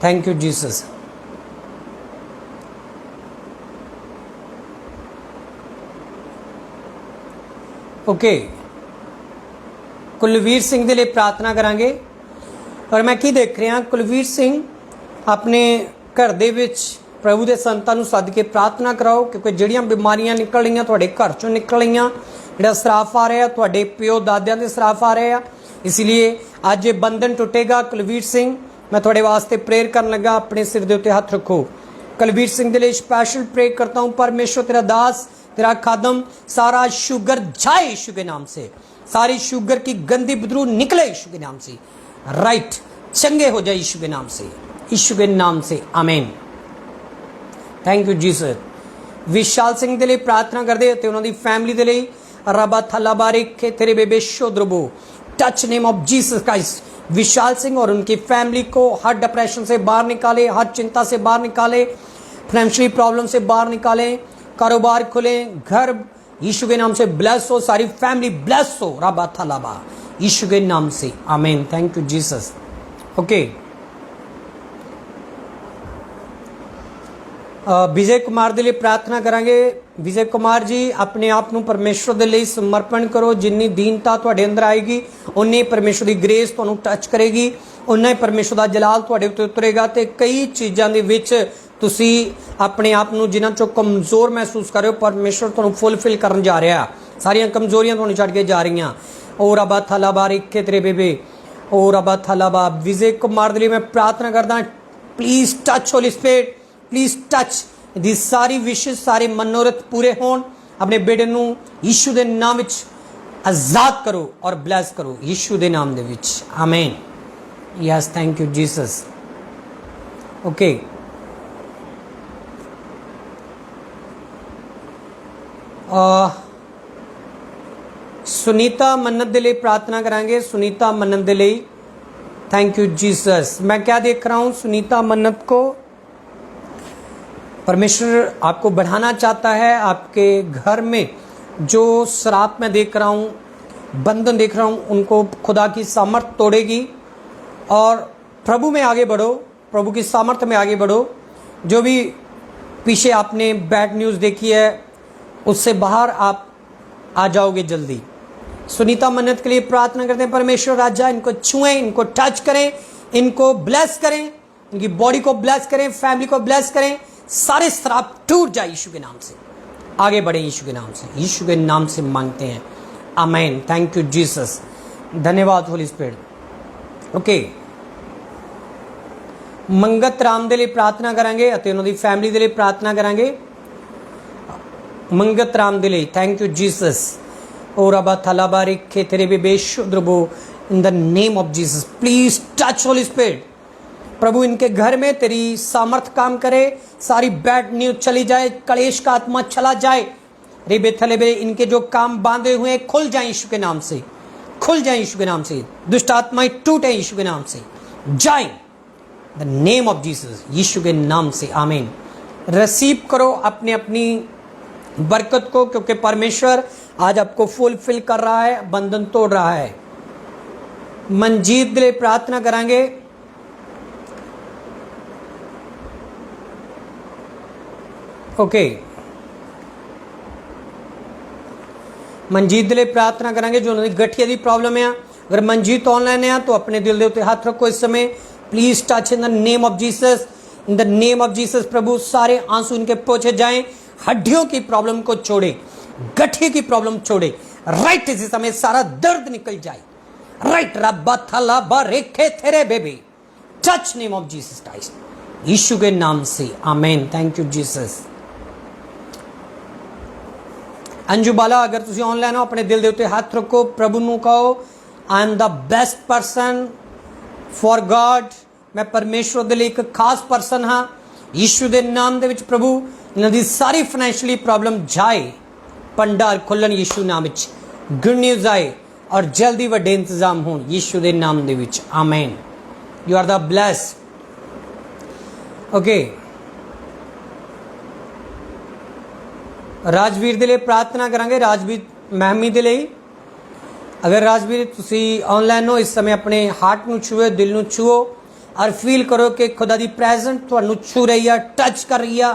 Thank you Jesus. Okay, Kulveer Singh ਦੇ ਲਈ ਪ੍ਰਾਰਥਨਾ ਕਰਾਂਗੇ। ਔਰ ਮੈਂ ਕੀ ਦੇਖ ਰਿਹਾ, ਕੁਲਵੀਰ ਸਿੰਘ ਆਪਣੇ ਘਰ ਦੇ ਵਿੱਚ ਪ੍ਰਭੂ ਦੇ ਸੰਤਾਂ ਨੂੰ ਸੱਦ ਕੇ ਪ੍ਰਾਰਥਨਾ ਕਰਾਓ, ਕਿਉਂਕਿ ਜਿਹੜੀਆਂ ਬਿਮਾਰੀਆਂ ਨਿਕਲ ਰਹੀਆਂ ਤੁਹਾਡੇ ਘਰ ਚੋਂ ਨਿਕਲ ਰਹੀਆਂ, ਜਿਹੜਾ ਸਰਾਫ ਆ ਰਿਹਾ ਤੁਹਾਡੇ ਪਿਓ ਦਾਦਿਆਂ ਦੇ ਸਰਾਫ ਆ ਰਹੇ ਆ, ਇਸ ਲਈ ਅੱਜ ਇਹ ਬੰਧਨ ਟੁੱਟੇਗਾ। ਕੁਲਵੀਰ ਸਿੰਘ, मैं थोड़े वास्ते प्रेयर करने लगा, अपने सिर के उत्ते हाथ रखो। कुलवीर सिंह के लिए स्पेशल प्रेयर करता हूँ। परमेश्वर तेरा दास, तेरा खादम, सारा शुगर जाए यीशु के नाम से, सारी शुगर की गंदी बदबू निकले यीशु के नाम से, राइट, चंगे हो जाए यीशु के नाम से, यीशु के नाम से, आमीन। Thank you Jesus. Vishal Singh के लिए प्रार्थना करते हैं, उन्होंने फैमिली के लिए रबा थला बारिक के तेरे बेबे शोद्रबो, touch name of Jesus Christ. Vishal Singh और उनकी फैमिली को हर डिप्रेशन से बाहर निकाले, हर चिंता से बाहर निकाले, फाइनेंशियल प्रॉब्लम से बाहर निकाले, कारोबार खुले, घर यीशु के नाम से ब्लेस हो, सारी फैमिली ब्लेस हो, रबा थलाबा यीशु के नाम से, आमीन। Thank you Jesus. Okay, Vijay Kumar के लिए प्रार्थना करांगे। विजय कुमार जी, अपने आप को परमेश्वर के लिए समर्पण करो। जिन्नी दीनता तुहाडे अंदर आएगी, उन्नी परमेश्वर की ग्रेस तुहानू टच करेगी, उन्ना ही परमेश्वर का जलाल तुहाडे उत्ते उतरेगा। तो कई चीज़ों के विच तुसी अपने आप को जिन्हां चों कमज़ोर महसूस कर रहे हो, परमेश्वर तुहानू फुलफिल करन जा रहा। सारियां कमजोरियां तुहानू छड्ड के जा रही। ओ रबा थलाबा रिखे तेरे बेबे, ओ रबा थलाबा। विजय कुमार के लिए मैं प्रार्थना करदा, please touch holy spirit, please touch दी सारी विशेष, सारे मनोरथ पूरे होण। अपने बेटे नू यीशु के नाम विच आजाद करो और ब्लैस करो यीशु के नाम दे विच, आमीन। Yes, thank you Jesus. Okay, Sunita मन्नत के लिए प्रार्थना करांगे। सुनीता मन्नत के लिए थैंक यू जीसस। मैं क्या देख रहा हूँ, सुनीता मन्नत को परमेश्वर आपको बढ़ाना चाहता है। आपके घर में जो श्राप में देख रहा हूँ, बंधन देख रहा हूँ, उनको खुदा की सामर्थ तोड़ेगी और प्रभु में आगे बढ़ो, प्रभु की सामर्थ में आगे बढ़ो। जो भी पीछे आपने बैड न्यूज़ देखी है, उससे बाहर आप आ जाओगे जल्दी। सुनीता मन्नत के लिए प्रार्थना करते हैं, परमेश्वर राजा इनको छुएं, इनको टच करें, इनको ब्लेस करें, इनकी बॉडी को ब्लेस करें, फैमिली को ब्लेस करें। सारे श्राप टूट जाए यीशु के नाम से, आगे बढ़े यीशु के नाम से, यीशु के नाम से मांगते हैं, आमीन। Thank you Jesus. धन्यवाद होली स्पिरिट। ओके, मंगत राम के लिए प्रार्थना करांगे, उन्होंने फैमिली के लिए प्रार्थना करांगे। मंगत राम के लिए थैंक यू जीसस। और अब थलाबा रिखे तेरे बेबे शुद्रबो, in the name of Jesus, please touch holy spirit. प्रभु इनके घर में तेरी सामर्थ काम करे, सारी बैड न्यूज चली जाए, कलेश का आत्मा चला जाए। रेबे थलेबे इनके जो काम बांधे हुए खुल जाए यीशु के नाम से, खुल जाए यीशु के नाम से। दुष्ट आत्माएं टूटे यीशु के नाम से, जाए द नेम ऑफ जीसस, यीशु के नाम से, आमीन। रिसीव करो अपने अपनी बरकत को, क्योंकि परमेश्वर आज आपको फुलफिल कर रहा है, बंधन तोड़ रहा है। मंजीत के लिए प्रार्थना करांगे। ओके, मनजीत के लिए प्रार्थना करेंगे जो उन्होंने गठिया की प्रॉब्लम है। अगर मनजीत ऑनलाइन है तो अपने दिल के उत्ते हाथ रखो इस समय, please touch in the name of Jesus, in the name of Jesus. प्रभु सारे आंसू इनके पोंछे जाएं, हड्डियों की प्रॉब्लम को छोड़े, गठिया की प्रॉब्लम छोड़े, राइट इसी समय सारा दर्द निकल जाए, राइट। रब्बा थला बारेखे तेरे बेबी, touch name of Jesus Christ, यीशु के नाम से, आमीन। Thank you Jesus. Anju Bala अगर तुसी ऑनलाइन हो अपने दिल दे उत्ते हथ रखो, प्रभु नूं कहो I am the best person for God, मैं परमेश्वर दे लई एक खास पर्सन हाँ। यीशु दे नाम दे विच प्रभु इन्हां दी सारी फाइनैशियली प्रॉब्लम जाए, भंडार खुल्लन यीशु नाम विच, गुड न्यूज़ आए और जल्दी वड्डे इंतजाम होण यीशु दे नाम दे विच, आमीन। You are the blessed. Okay, Rajveer दे लिए प्रार्थना करांगे, राजवीर महमी दे लिए। अगर राजवीर तुसी ऑनलाइन हो इस समय अपने हार्ट नूं छूओ, दिल नूं छूओ और फील करो कि खुदा दी प्रेजेंट तुहानूं छू रही है, टच कर रही है।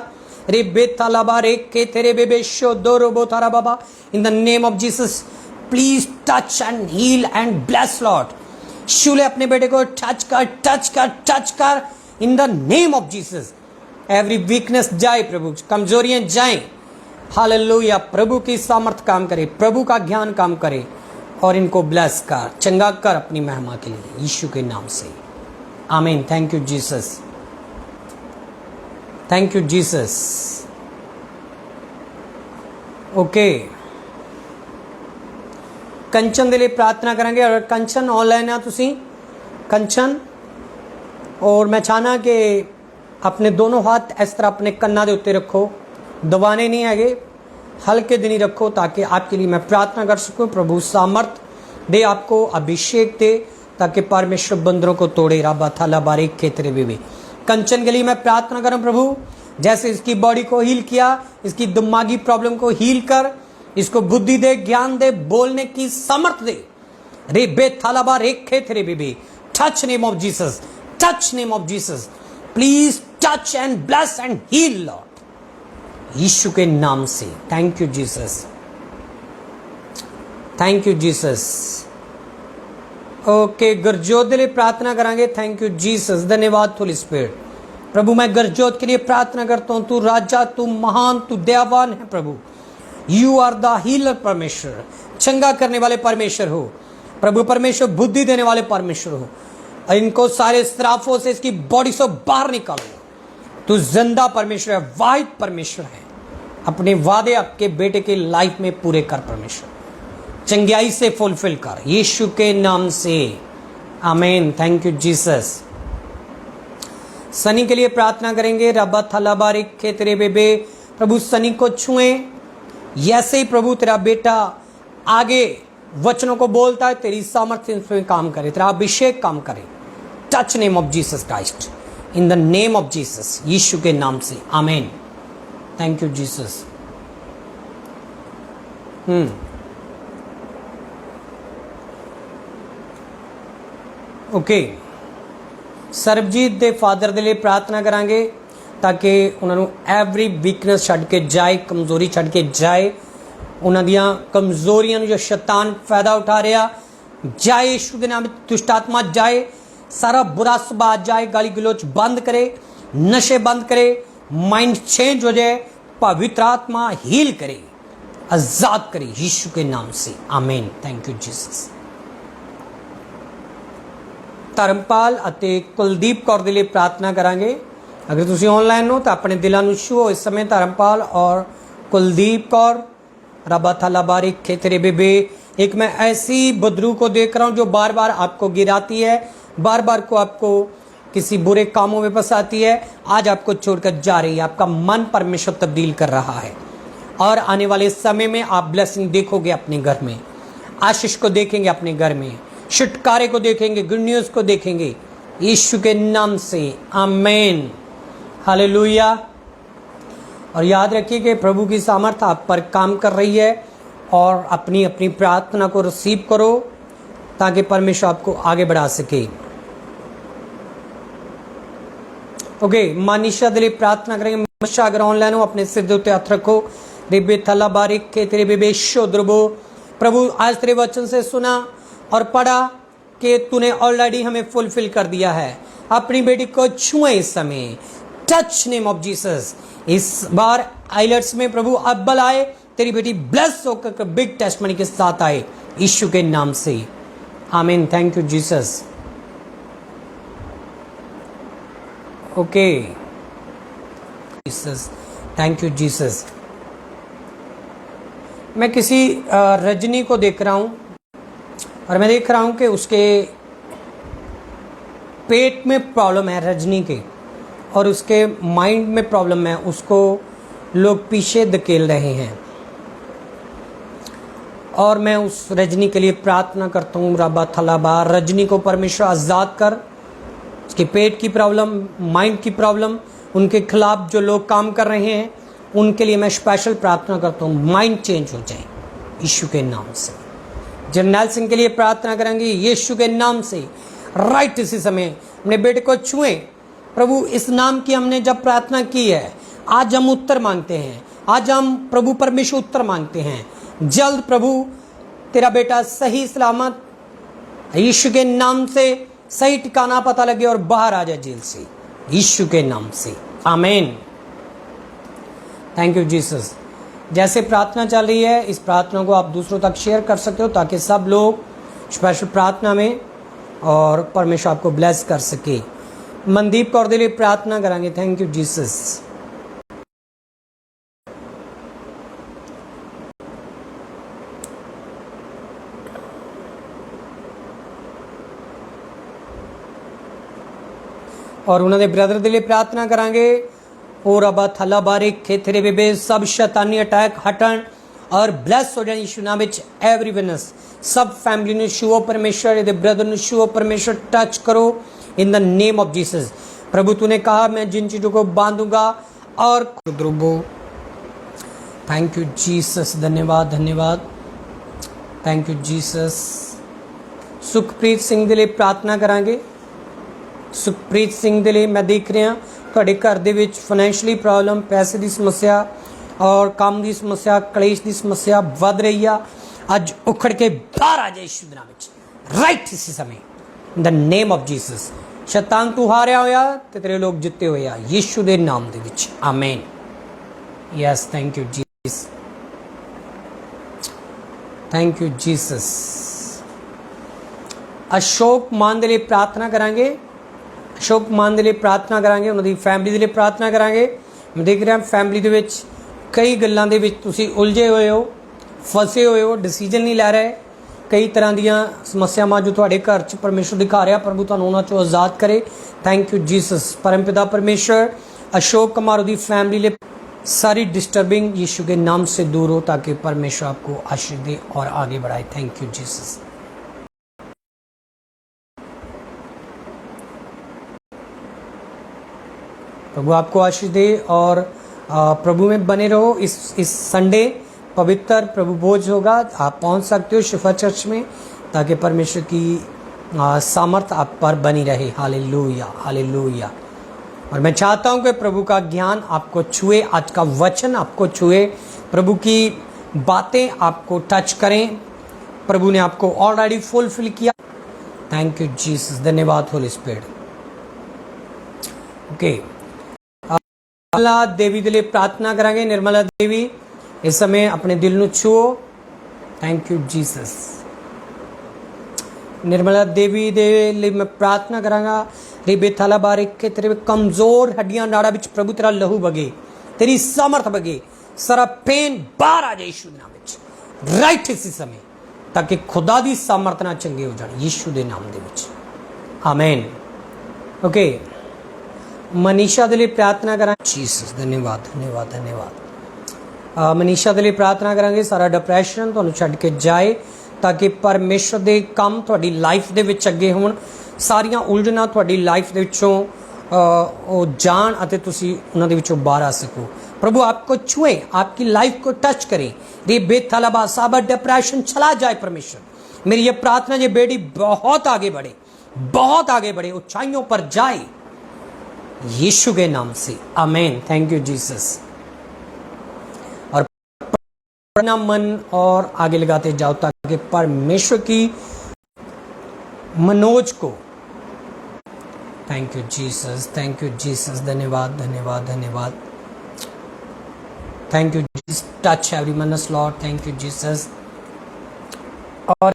रे बेतालाबा रे के तेरे बेबेशो दो रोबो थारा बाबा, in the name of Jesus please touch and heal and bless lord. शूले अपने बेटे को टच कर, टच कर, टच कर in the name of Jesus. Every weakness जाए प्रभु, कमजोरियां जाएं। हालेलुया, प्रभु की सामर्थ काम करे, प्रभु का ज्ञान काम करे और इनको ब्लेस कर, चंगा कर अपनी महिमा के लिए यीशु के नाम से, आमीन। Thank you Jesus, thank you Jesus. Okay, Kanchan दे लिए प्रार्थना करेंगे। और कंचन ऑनलाइन है तुसी कंचन, और मैं चाहना कि अपने दोनों हाथ इस तरह अपने कन्ना दे उत्ते रखो, दबाने नहीं है, हल्के दिन ही रखो ताकि आपके लिए मैं प्रार्थना कर सकूं। प्रभु सामर्थ दे, आपको अभिषेक दे ताकि परमेश्वर बंदरों को तोड़े। राबा थाला बारीक खेतरे बेबे, कंचन के लिए मैं प्रार्थना करूं प्रभु, जैसे इसकी बॉडी को हील किया, इसकी दिमागी प्रॉब्लम को हील कर, इसको बुद्धि दे, ज्ञान दे, बोलने की समर्थ दे। रे बे थाला बारीक खेतरे बेबे, touch name of Jesus, touch name of Jesus, please touch and bless and heal lord यीशु के नाम से। Thank you Jesus, thank you Jesus. Okay, Gurjot के लिए प्रार्थना करांगे। थैंक यू जीसस, धन्यवाद होली स्पिरिट। प्रभु मैं गरजोत के लिए प्रार्थना करता हूं, तू राजा, तू महान, तू दयावान है प्रभु। यू आर द हीलर परमेश्वर, चंगा करने वाले परमेश्वर हो प्रभु। परमेश्वर बुद्धि देने वाले परमेश्वर हो, और इनको सारे श्राफों से इसकी बॉडी से बाहर निकालो। तू जिंदा परमेश्वर है, वाहिद परमेश्वर है। अपने वादे आपके बेटे के लाइफ में पूरे कर परमेश्वर, चंगाई से फुलफिल कर यीशु के नाम से, आमीन। Thank you Jesus. सनी के लिए प्रार्थना करेंगे। रब्बा थला बारिक के तेरे बेबे, प्रभु सनी को छुएं। ऐसे ही प्रभु तेरा बेटा आगे वचनों को बोलता है, तेरी सामर्थ्य इसमें काम करे, तेरा अभिषेक काम करे। Touch name of Jesus Christ, in the name of Jesus, यीशु के नाम से, आमीन। Thank you Jesus. Okay, Sarabjit दे फादर दे लिए प्रार्थना करांगे ताकि उन्होंने एवरी वीकनेस छड़ के जाए, कमजोरी छड़ के जाए। उन्होंने दियां कमजोरियां जो शैतान फायदा उठा रहा जाए, यीशु के नाम दुष्ट आत्मा जाए, सारा बुरा स्वभाव जाए, गाली गलोच बंद करे, नशे बंद करे, माइंड चेंज हो जाए, पवित्र आत्मा हील करे, आजाद करे यीशु के नाम से, आमीन। Thank you Jesus. धर्मपाल ਅਤੇ ਕੁਲਦੀਪ ਕੌਰ ਦੇ ਲਈ प्रार्थना करांगे। अगर तुसी ऑनलाइन हो तो अपने दिलों ਨੂੰ छुओ इस समय। धर्मपाल और कुलदीप कौर, रबा थाला बारिक खेतरे बेबे। एक मैं ऐसी बदरू को देख रहा हूँ जो बार बार आपको गिराती है, बार बार को आपको किसी बुरे कामों में फंसाती है, आज आपको छोड़कर जा रही है। आपका मन परमेश्वर तब्दील कर रहा है और आने वाले समय में आप ब्लेसिंग देखोगे अपने घर में, आशीष को देखेंगे अपने घर में, छुटकारे को देखेंगे, गुड न्यूज़ को देखेंगे यीशु के नाम से, आमीन। हालेलुया। और याद रखिए कि प्रभु की सामर्थ आप पर काम कर रही है और अपनी अपनी प्रार्थना को रिसीव करो ताकि परमेश्वर आपको आगे बढ़ा सके। ओके, मानिशा के लिए प्रार्थना करेंगे। मनीषा अगर ऑनलाइन हो अपने सिर के उत्ते हाथ रखो। रिबे थला बारिक के तेरे बेबे शोद्रबो। प्रभु आज तेरे वचन से सुना और पढ़ा कि तूने ऑलरेडी हमें फुलफिल कर दिया है। अपनी बेटी को छुए इस समय, टच नेम ऑफ जीसस। इस बार आइलेट्स में प्रभु अब्बल आए, तेरी बेटी ब्लेस होकर बिग टेस्टमनी के साथ आए यीशु के नाम से, आमीन। Thank you Jesus. Okay Jesus, thank you Jesus. मैं किसी रजनी को देख रहा हूँ और मैं देख रहा हूँ कि उसके पेट में प्रॉब्लम है रजनी के, और उसके माइंड में प्रॉब्लम है, उसको लोग पीछे धकेल रहे हैं। और मैं उस रजनी के लिए प्रार्थना करता हूँ, रबा थलाबा, रजनी को परमेश्वर आज़ाद कर। उसके पेट की प्रॉब्लम, माइंड की प्रॉब्लम, उनके खिलाफ जो लोग काम कर रहे हैं उनके लिए मैं स्पेशल प्रार्थना करता हूँ, माइंड चेंज हो जाए यीशु के नाम से। जर्नैल सिंह के लिए प्रार्थना करेंगे यीशु के नाम से। राइट इसी समय अपने बेटे को छुएं प्रभु। इस नाम की हमने जब प्रार्थना की है, आज हम उत्तर मांगते हैं, आज हम प्रभु परमेश्वर उत्तर मांगते हैं। जल्द प्रभु तेरा बेटा सही सलामत यीशु के नाम से सही ठिकाना पता लगे और बाहर आ जाए जेल से, यीशु के नाम से, आमीन। Thank you Jesus. जैसे प्रार्थना चल रही है, इस प्रार्थना को आप दूसरों तक शेयर कर सकते हो ताकि सब लोग स्पेशल प्रार्थना में और परमेश्वर आपको ब्लेस कर सके। मनदीप कौर के लिए प्रार्थना करेंगे। Thank you Jesus. और उन्होंने ब्रदर के लिए प्रार्थना करेंगे। और अब थला बारे खेतरे बेबे सब शैतानी अटैक हटन और ब्लेस हो जाए यीशु नाम विच। एवरी विटनेस सब फैमिली ने छुओ परमेश्वर, ये ब्रदर ने छुओ परमेश्वर, टच करो in the name of Jesus. प्रभु तूने कहा मैं जिन चीज़ों को बांधूंगा और ध्रुवो। थैंक यू जीसस, धन्यवाद धन्यवाद, thank you Jesus. Sukhpreet Singh के लिए प्रार्थना करांगे। सुखप्रीत सिंह के लिए मैं देख रहा ਤੁਹਾਡੇ घर ਦੇ ਵਿੱਚ ਫਾਈਨੈਂਸ਼ੀਅਲੀ ਪ੍ਰੋਬਲਮ, ਪੈਸੇ ਦੀ ਸਮੱਸਿਆ और काम की समस्या, कलेश की समस्या वध रही है। अज उखड़ के बाहर आ जाए यीशु दे नाम विच, राइट इसी समय इन द नेम ऑफ जीसस। शैतान तू हारिया होया ते तेरे लोग जिते हुए आ यीशु दे नाम दे विच, आमीन। Yes thank you Jesus, thank you Jesus. Ashok मान के लिए प्रार्थना करांगे। अशोक मान के लिए प्रार्थना करांगे, उन्होंने फैमिली के लिए प्रार्थना करांगे। मैं देख रहा फैमिली के विच कई गल्लां दे विच तुसीं उलझे हुए हो, फसे हुए हो, डिसीजन नहीं लै रहे। कई तरह दीयां समस्यावां जो तुहाडे घर च परमेश्वर दिखा रहा, प्रभु तुहानूं उन्हां चों आज़ाद करे। Thank you Jesus. परमपिता परमेश्वर अशोक कुमार दी फैमिली लिए सारी डिस्टर्बिंग यीशु के नाम से दूर हो ताकि परमेश्वर आपको आशीष दे और आगे बढ़ाए। Thank you Jesus. प्रभु आपको आशीष दे और प्रभु में बने रहो। इस संडे पवित्र प्रभु भोज होगा, आप पहुंच सकते हो शिफा चर्च में ताकि परमेश्वर की सामर्थ आप पर बनी रहे। Hallelujah hallelujah. और मैं चाहता हूं कि प्रभु का ज्ञान आपको छुए, आज का वचन आपको छुए, प्रभु की बातें आपको टच करें। प्रभु ने आपको ऑलरेडी फुलफिल किया। थैंक यू जीसस, धन्यवाद होली स्पिरिट। ओके, निर्मला देवी के लिए प्रार्थना करेंगे। निर्मला देवी इस समय अपने दिल ਨੂੰ छुओ। Thank you Jesus. Nirmala Devi दे लिए मैं प्रार्थना करांगा। रिबे थाला बारे के तेरे कमजोर हड्डियां नाड़ा विच प्रभु तेरा लहू बगे, तेरी सामर्थ बगे, सारा पेन बाहर आ जाए यीशु के नाम विच, राइट इसी समय, ताकि खुदा दी सामर्थ ना चंगे हो जाए यीशु दे नाम दे विच, आमीन। ओके, मनीषा के लिए प्रार्थना करा। जीसस धन्यवाद धन्यवाद धन्यवाद। मनीषा के लिए प्रार्थना करांगे सारा डिप्रैशन तुहानूं छड्ड के जाए ताकि परमेश्वर दे काम तुहाडी लाइफ दे विच अगे होण, सारियां उलझना तुहाडी लाइफ दे विचों ओ जान अते तुसीं उन्हां दे विचों बाहर आ सको। प्रभु आपको छुए, आपकी लाइफ को टच करे। रे बेथलबा साबर डिप्रेशन चला जाए परमेश्वर। मेरी ये प्रार्थना ये बेटी बहुत आगे बढ़े, बहुत आगे बढ़े, ऊंचाइयों पर जाए यीशु के नाम से, आमीन। Thank you Jesus. और अपना मन और आगे लगाते जाओ ताकि परमेश्वर की मनोज को, thank you Jesus, thank you Jesus, धन्यवाद धन्यवाद धन्यवाद। Thank you Jesus, touch every Manas Lord, thank you Jesus. और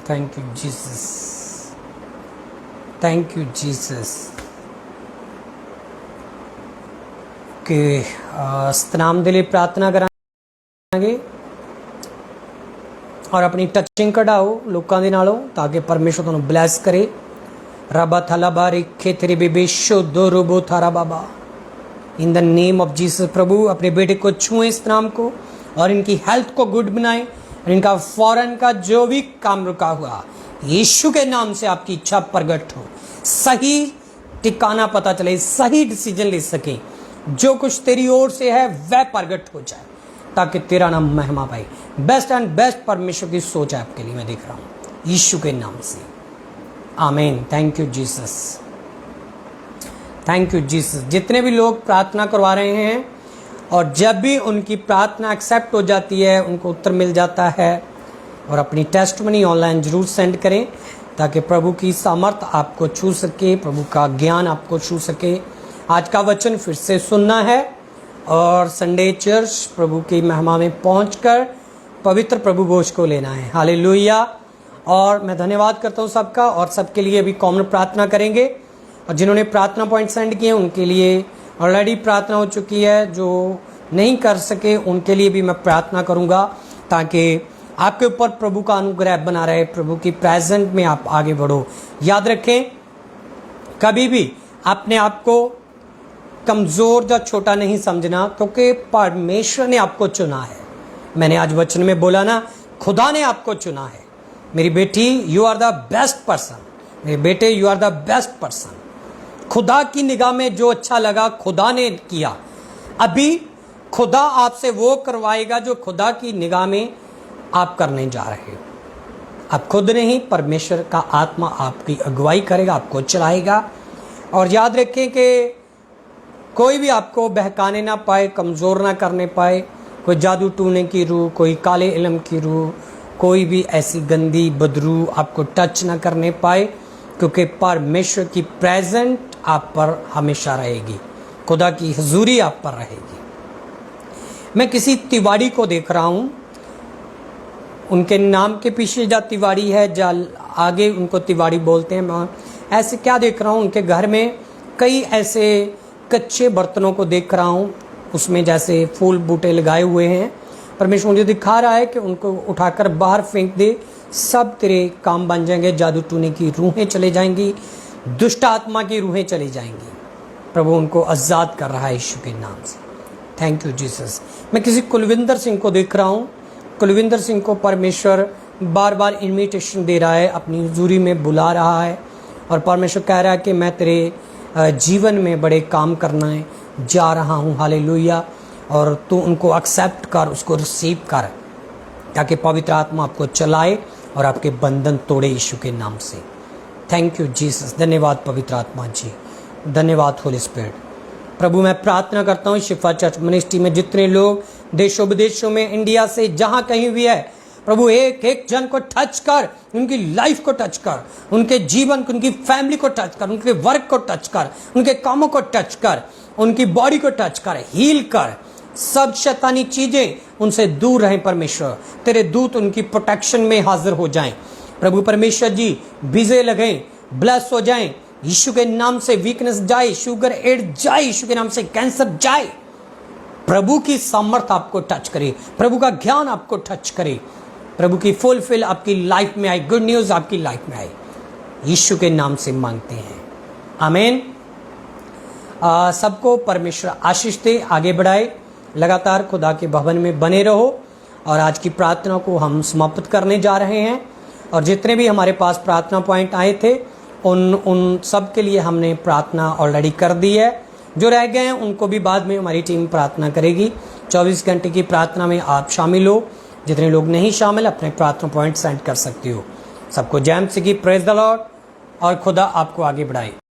thank you Jesus, thank you Jesus. ਕਿ ਸਤਨਾਮ ਦੇ ਲਈ ਪ੍ਰਾਰਥਨਾ ਕਰਾਂਗੇ ਔਰ ਆਪਣੀ ਟੱਚਿੰਗ ਕਢਾਓ ਲੋਕਾਂ ਦੇ ਨਾਲੋਂ ਤਾਂ ਕਿ ਪਰਮੇਸ਼ਰ ਤੁਹਾਨੂੰ ਬਲੈਸ ਕਰੇ। रबा थला बारी खेतरे बेबे शोदो रोबो थारा बाबा in the name of Jesus. प्रभु अपने बेटे को छुएं इस नाम को और इनकी हेल्थ को गुड बनाएं और इनका फौरन का जो भी काम रुका हुआ यीशु के नाम से आपकी इच्छा प्रकट हो, सही ठिकाना पता चले, सही डिसीजन ले सकें, जो कुछ तेरी ओर से है वह प्रकट हो जाए ताकि तेरा नाम महिमा पाए। बेस्ट एंड बेस्ट परमेश्वर की सोच है आपके लिए मैं देख रहा हूँ यीशु के नाम से। आमीन। Thank you Jesus, thank you Jesus. जितने भी लोग प्रार्थना करवा रहे हैं और जब भी उनकी प्रार्थना एक्सेप्ट हो जाती है उनको उत्तर मिल जाता है, और अपनी टेस्टमनी ऑनलाइन ज़रूर सेंड करें ताकि प्रभु की सामर्थ आपको छू सके, प्रभु का ज्ञान आपको छू सके। आज का वचन फिर से सुनना है और संडे चर्च प्रभु की महिमा में पहुंचकर पवित्र प्रभु भोज को लेना है। हालेलुया। और मैं धन्यवाद करता हूँ सबका, और सबके लिए अभी कॉमन प्रार्थना करेंगे। और जिन्होंने प्रार्थना पॉइंट सेंड किए उनके लिए ऑलरेडी प्रार्थना हो चुकी है, जो नहीं कर सके उनके लिए भी मैं प्रार्थना करूँगा ताकि आपके ऊपर प्रभु का अनुग्रह बना रहे, प्रभु की प्रेजेंट में आप आगे बढ़ो। याद रखें, कभी भी अपने आप को कमज़ोर या छोटा नहीं समझना, क्योंकि परमेश्वर ने आपको चुना है। मैंने आज वचन में बोला ना, खुदा ने आपको चुना है। मेरी बेटी, you are the best person. मेरे बेटे, you are the best person. खुदा की निगाह में जो अच्छा लगा खुदा ने किया। अभी खुदा आपसे वो करवाएगा जो खुदा की निगाह में आप करने जा रहे हो। आप खुद नहीं, परमेश्वर का आत्मा आपकी अगुवाई करेगा, आपको चलाएगा। और याद रखें कि कोई भी आपको बहकाने ना पाए, कमज़ोर ना करने पाए। कोई जादू टूने की रूह, कोई काले इल्म की रूह, कोई भी ऐसी गंदी बदरू आपको टच ना करने पाए, क्योंकि परमेश्वर की प्रेजेंट आप पर हमेशा रहेगी, खुदा की हजूरी आप पर रहेगी। मैं किसी तिवारी को देख रहा हूँ, उनके नाम के पीछे जा तिवारी है, जा आगे उनको तिवारी बोलते हैं। मैं ऐसे क्या देख रहा हूँ, उनके घर में कई ऐसे कच्चे बर्तनों को देख रहा हूँ, उसमें जैसे फूल बूटे लगाए हुए हैं। परमेश्वर मुझे दिखा रहा है कि उनको उठाकर बाहर फेंक दे, सब तेरे काम बन जाएंगे। जादू टूने की रूहें चले जाएंगी, दुष्ट आत्मा की रूहें चली जाएंगी। प्रभु उनको आज़ाद कर रहा है यीशु के नाम से। Thank you Jesus. मैं किसी कुलविंदर सिंह को देख रहा हूँ। कुलविंदर सिंह को परमेश्वर बार बार इन्विटेशन दे रहा है, अपनी हुजूरी में बुला रहा है, और परमेश्वर कह रहा है कि मैं तेरे जीवन में बड़े काम करना है जा रहा हूँ। हालेलुया। और तू उनको एक्सेप्ट कर, उसको रिसीव कर, ताकि पवित्र आत्मा आपको चलाए और आपके बंधन तोड़े यीशु के नाम से। Thank you Jesus. धन्यवाद पवित्र आत्मा जी, धन्यवाद होली स्पिरिट। प्रभु मैं प्रार्थना करता हूँ शिफा चर्च मिनिस्ट्री में जितने लोग देशों विदेशों में, इंडिया से जहाँ कहीं भी है, प्रभु एक एक जन को टच कर, उनकी लाइफ को टच कर, उनके जीवन को, उनकी फैमिली को टच कर, उनके वर्क को टच कर, उनके कामों को टच कर, उनकी बॉडी को टच कर, हील कर। सब शैतानी चीजें उनसे दूर रहें परमेश्वर। तेरे दूत उनकी प्रोटेक्शन में हाजिर हो जाएं। प्रभु परमेश्वर जी बीजे लगें, ब्लेस हो जाएं यीशु के नाम से। वीकनेस जाए, शुगर एड जाए यीशु के नाम से, कैंसर जाए। प्रभु की सामर्थ आपको टच करे, प्रभु का ज्ञान आपको टच करे, प्रभु की फुलफिल आपकी लाइफ में आए, गुड न्यूज आपकी लाइफ में आए। यीशु के नाम से मांगते हैं, आमीन। सबको परमेश्वर आशीष दे, आगे बढ़ाए। लगातार खुदा के भवन में बने रहो। और आज की प्रार्थना को हम समाप्त करने जा रहे हैं। और जितने भी हमारे पास प्रार्थना पॉइंट आए थे उन सब के लिए हमने प्रार्थना ऑलरेडी कर दी है। जो रह गए हैं उनको भी बाद में हमारी टीम प्रार्थना करेगी। 24 घंटे की प्रार्थना में आप शामिल हो। जितने लोग नहीं शामिल, अपने प्रार्थना पॉइंट सेंड कर सकते हो। सबको जय मसीह की, प्रेज द लॉर्ड। और खुदा आपको आगे बढ़ाए।